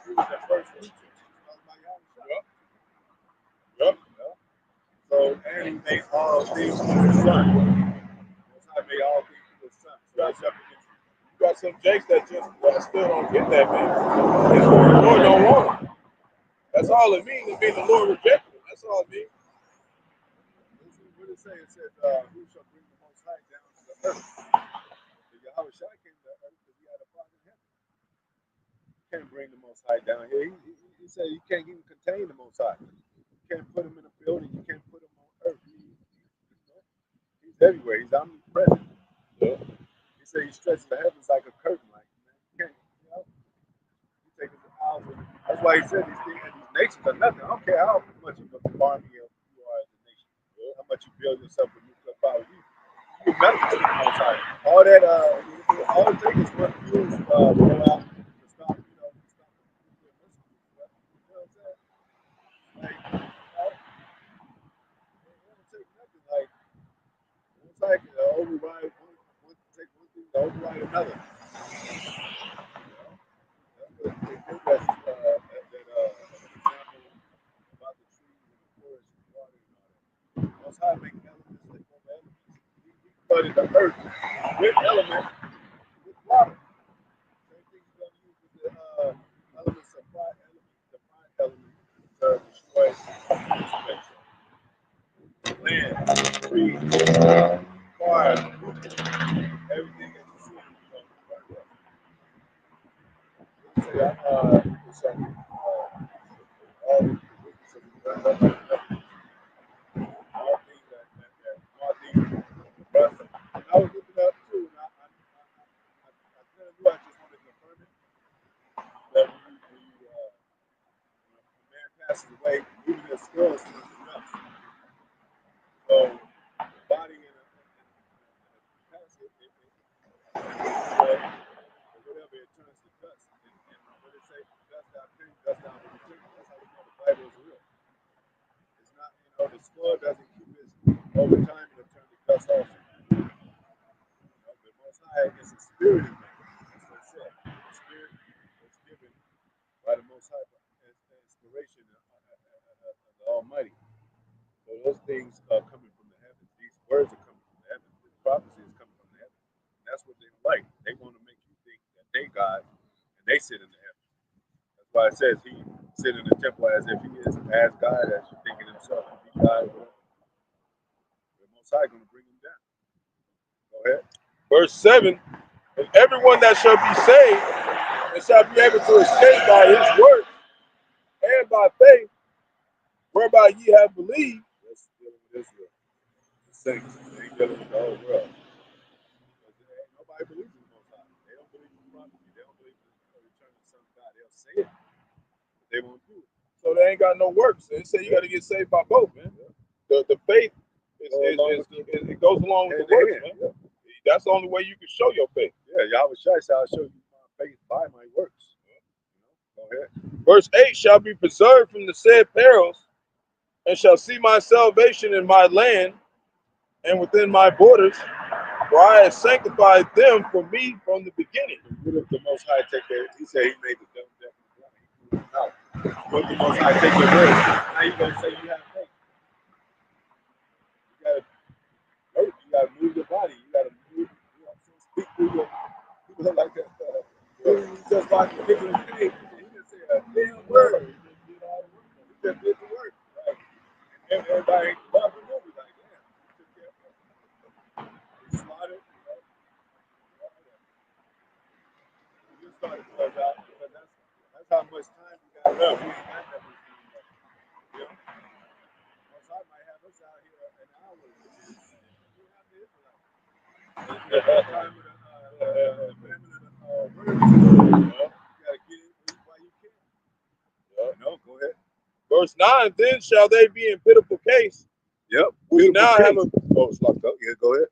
he was the first teacher about Yahawashi. Yep. Yep. So, and he made all things through his son. That's how he made all things through his son. So that's up against you. You got some jakes that just still don't get that, man. The Lord don't want them. That's all it means. It means the Lord rejected them. That's all it means. What did it say? It says, who shall bring the Most High down to the earth? The Yahawashi came to the earth because he had a father in heaven. You can't bring the Most High down here. He said you can't even contain the Most High. You can't put him in a building. You can't put him on earth. He's everywhere. He's omnipresent. Yeah. He said he stretches the heavens like a curtain. Like, man, you can't, you take it to hours. That's why he said these things and these nations are nothing. I don't care how much of a army you are as a nation. How much you build yourself with nuclear power. You nothing to the Most High. All that, all it takes is one fuse blow out to stop, to stop the nuclear missiles. You know what I'm saying? Like, it don't take nothing. Like, it's like override take one thing to override another. That's what they did. That's example about the trees and the forest and the water and all that. Most High make elements like other elements. He flooded the earth with elements with water. Same thing he's gonna use with the elements of fire element to destroy this place. Land, trees, fire, everything that you see, burn up. Say, something. All these burned up, all things all things burnt up. And I was looking up too, and I kind of knew I just wanted to confirm it. That when a man passes away, even his skull turns to dust. So the body in a casket, whatever, it turns to dust. And what it say, dust thou came, dust thou will return. That's how we know the Bible is real. It's not, the skull doesn't keep its over time, it'll turn to dust also. The Most High is a spirit in man. That's what it said. The spirit was given by the Most High as inspiration of the Almighty. So those things are coming from the heavens. These words are coming from the heavens. This prophecy is coming from the heavens. And that's what they like. They want to make you think that they God and they sit in the heavens. That's why it says he sit in the temple as if he is as God, as you thinking himself to be God. The Most High going to bring him down. Go ahead. Verse 7, and everyone that shall be saved and shall be able to escape by his works and by faith, whereby ye have believed. That's dealing with Israel. The saints. They ain't dealing with the whole world. Nobody believes in the Most High. They don't believe in prophecy. They don't believe in the return of the Son of God. They'll say it, but they won't do it. So they ain't got no works. They say you got to get saved by both, man. The faith it goes along with the works, man. Yeah. That's the only way you can show your faith. Yeah, Yahawashi said, I'll show you my faith by my works. Go ahead. Verse 8 shall be preserved from the said perils, and shall see my salvation in my land and within my borders, for I have sanctified them for me from the beginning. What if the Most High take care? He said he made the dumb, deaf, and blind. Out. What if the Most High take your words? How you gonna say you have faith? You gotta work. You gotta move your body. You gotta move. Speak through your. People like that. You just watch the people in the page. He didn't say a damn word. He just did all the work. He just did the work. Right? And everybody loved the movie. Like, damn, he took care of it. He slaughtered. You start to close out because that's how much time you got left. We ain't got that much time left. You know? Most I might have us out here an hour. We have the Israelites. The time of the famine of the words. You gotta get it while you can. No, go ahead. Verse 9, then shall they be in pitiful case. Yep. We now case. have a it's locked up. Yeah, go ahead.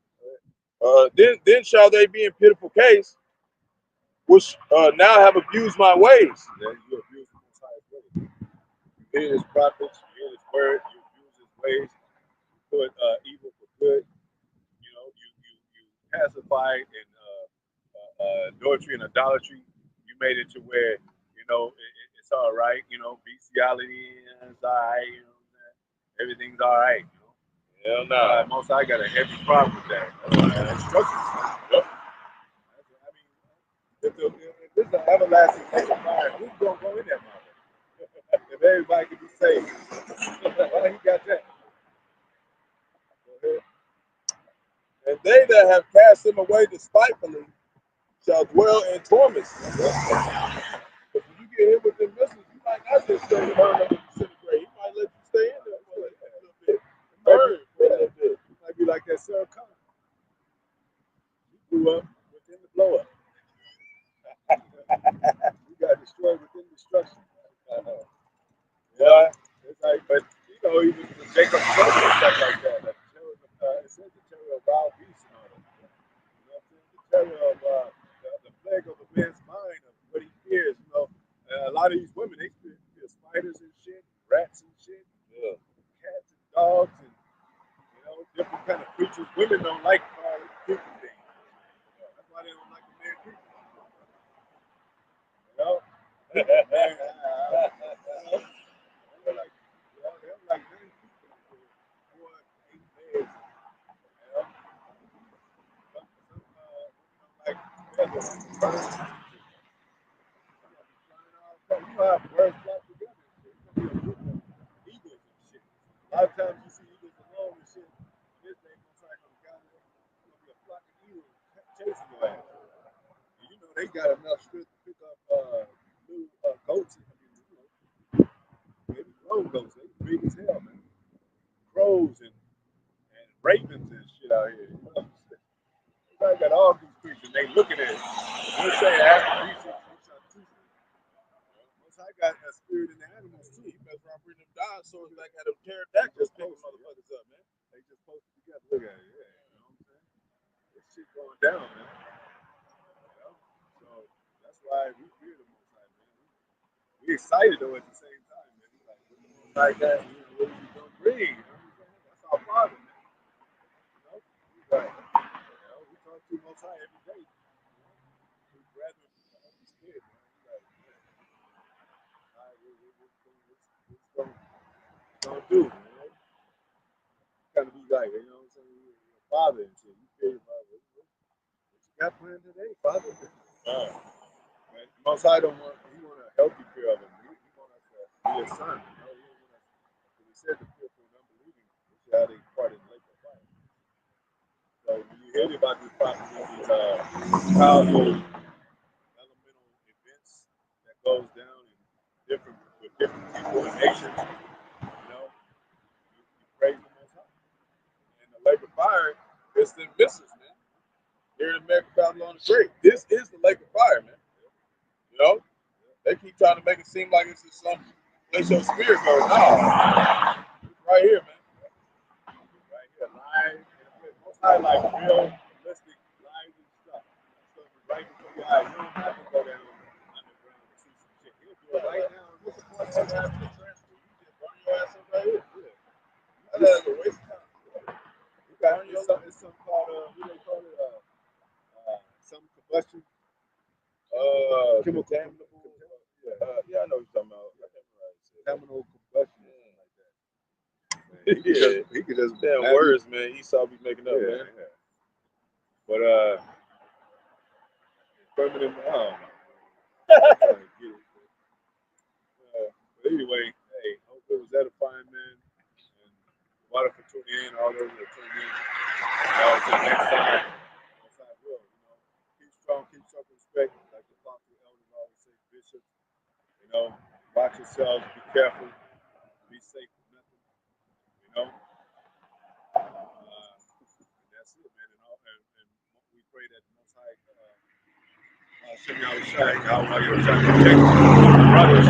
then shall they be in pitiful case, which now have abused my ways. Yeah, you abuse the Most High's ways. You hear his prophets, you hear his word, you abuse his ways, you put evil for good. You pass a glorified in adultery and idolatry, you made it to where it's all right. Bestiality is all right. Everything's all right. Hell no. Most I got a heavy problem with that. Instructions. Yep. I mean, if this is an everlasting lake of fire, who's gonna go in that mother? If everybody can be saved, why he got that? And they that have cast him away despitefully shall dwell in torments. But when you get hit with them missiles, you might not just stay and burn up and disintegrate. He might let you stay in there for a little bit. Burn for a little bit. It might be like that Sarah Connor. He grew up within the blow up. He got destroyed within destruction. Yeah. It's like, but even with Jacob's son and stuff like that. It says the terror of wild beasts and all that. The terror of the plague of a man's mind of what he fears. A lot of these women, they fear spiders and shit, rats and shit, cats and dogs and different kind of creatures. Women don't like creepy things. That's why they don't like a man creepy. They don't like none people for 8 days. Like feathers, birds. You have birds flock together and shit. It's gonna be a group of eagles and shit. A lot of times you see eagles alone and shit. This day most likely on the calendar, it's gonna be a flock of eagles chasing your ass. And they got enough strength to pick up little goats. Maybe grown goats. They big as hell, man. Crows and ravens and shit out here. I got all these creatures. They looking at it. They say after these once I got a spirit in the animals too. You mess around bringing them dinosaurs back at them pterodactyls picking motherfuckers up, man. They just posted together. Look at it. Yeah, you know what I'm saying? This shit going down, man. So that's why we fear the Most High, man. We excited though at the same time, man. We like, what the Most High got? What is he gonna bring? You know what I'm saying? That's our Father, man. We like, we talk to Most High every day. We rather the Holy Spirit, man. We like, man. All right, what's gonna do, man? Kind of be like, you know what I'm saying? You're a father and shit. You feel about what you got planned today, Father? Man, Most High don't want. He want a healthy fear of him. He want us to be a son. He don't want us. He said the fearful and unbelieving. This is how they part in the lake of fire. So when you hear about these prophecies, these powerful elemental events that goes down in different people and nations, you praise the Most High. And the lake of fire, it's the missiles, man. Here in America, Babylon the Great. This is the lake of fire, man. They keep trying to make it seem like it's just some place your spirit goes. No, it's right here, man. Right here, live. Most High like real, realistic, live and stuff. So right before your eyes. You don't have to go down underground and see some shit. He'll do it right now. Look at what's going to happen. You just burn your ass up right here. Yeah. That's a waste of time. You got it's something called what they call it? Some combustion. Chemical. Yeah, I know what you're talking about. Terminal combustion or something like that. Man, he could just damn words, man. Esau be making up, man. Yeah. But permanent. But anyway, hey, hope it was edifying, man. And water for tuning in, all those that tuned in. Until next time. That's how I will. Keep strong, keep self-respect, like the apostle elders always say, bishops. Watch yourselves, be careful, be safe with nothing. And that's it, man. And we pray that the Most High Yahawashi protect the brothers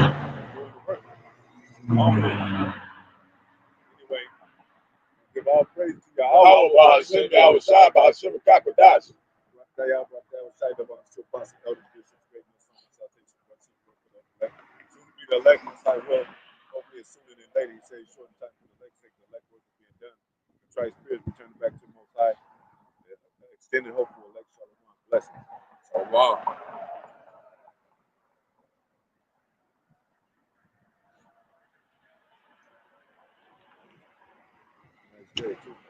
doing the work. Anyway, give all praise to Yahawah. Bahasham, Bahasham, Qadash. The elect, Most High will. Hopefully, it's sooner than later. He says, short time for the elect sake, the elect work is being done. The Christ Spirit returning back to the Most High. Extended hope for election. wow. That's good too.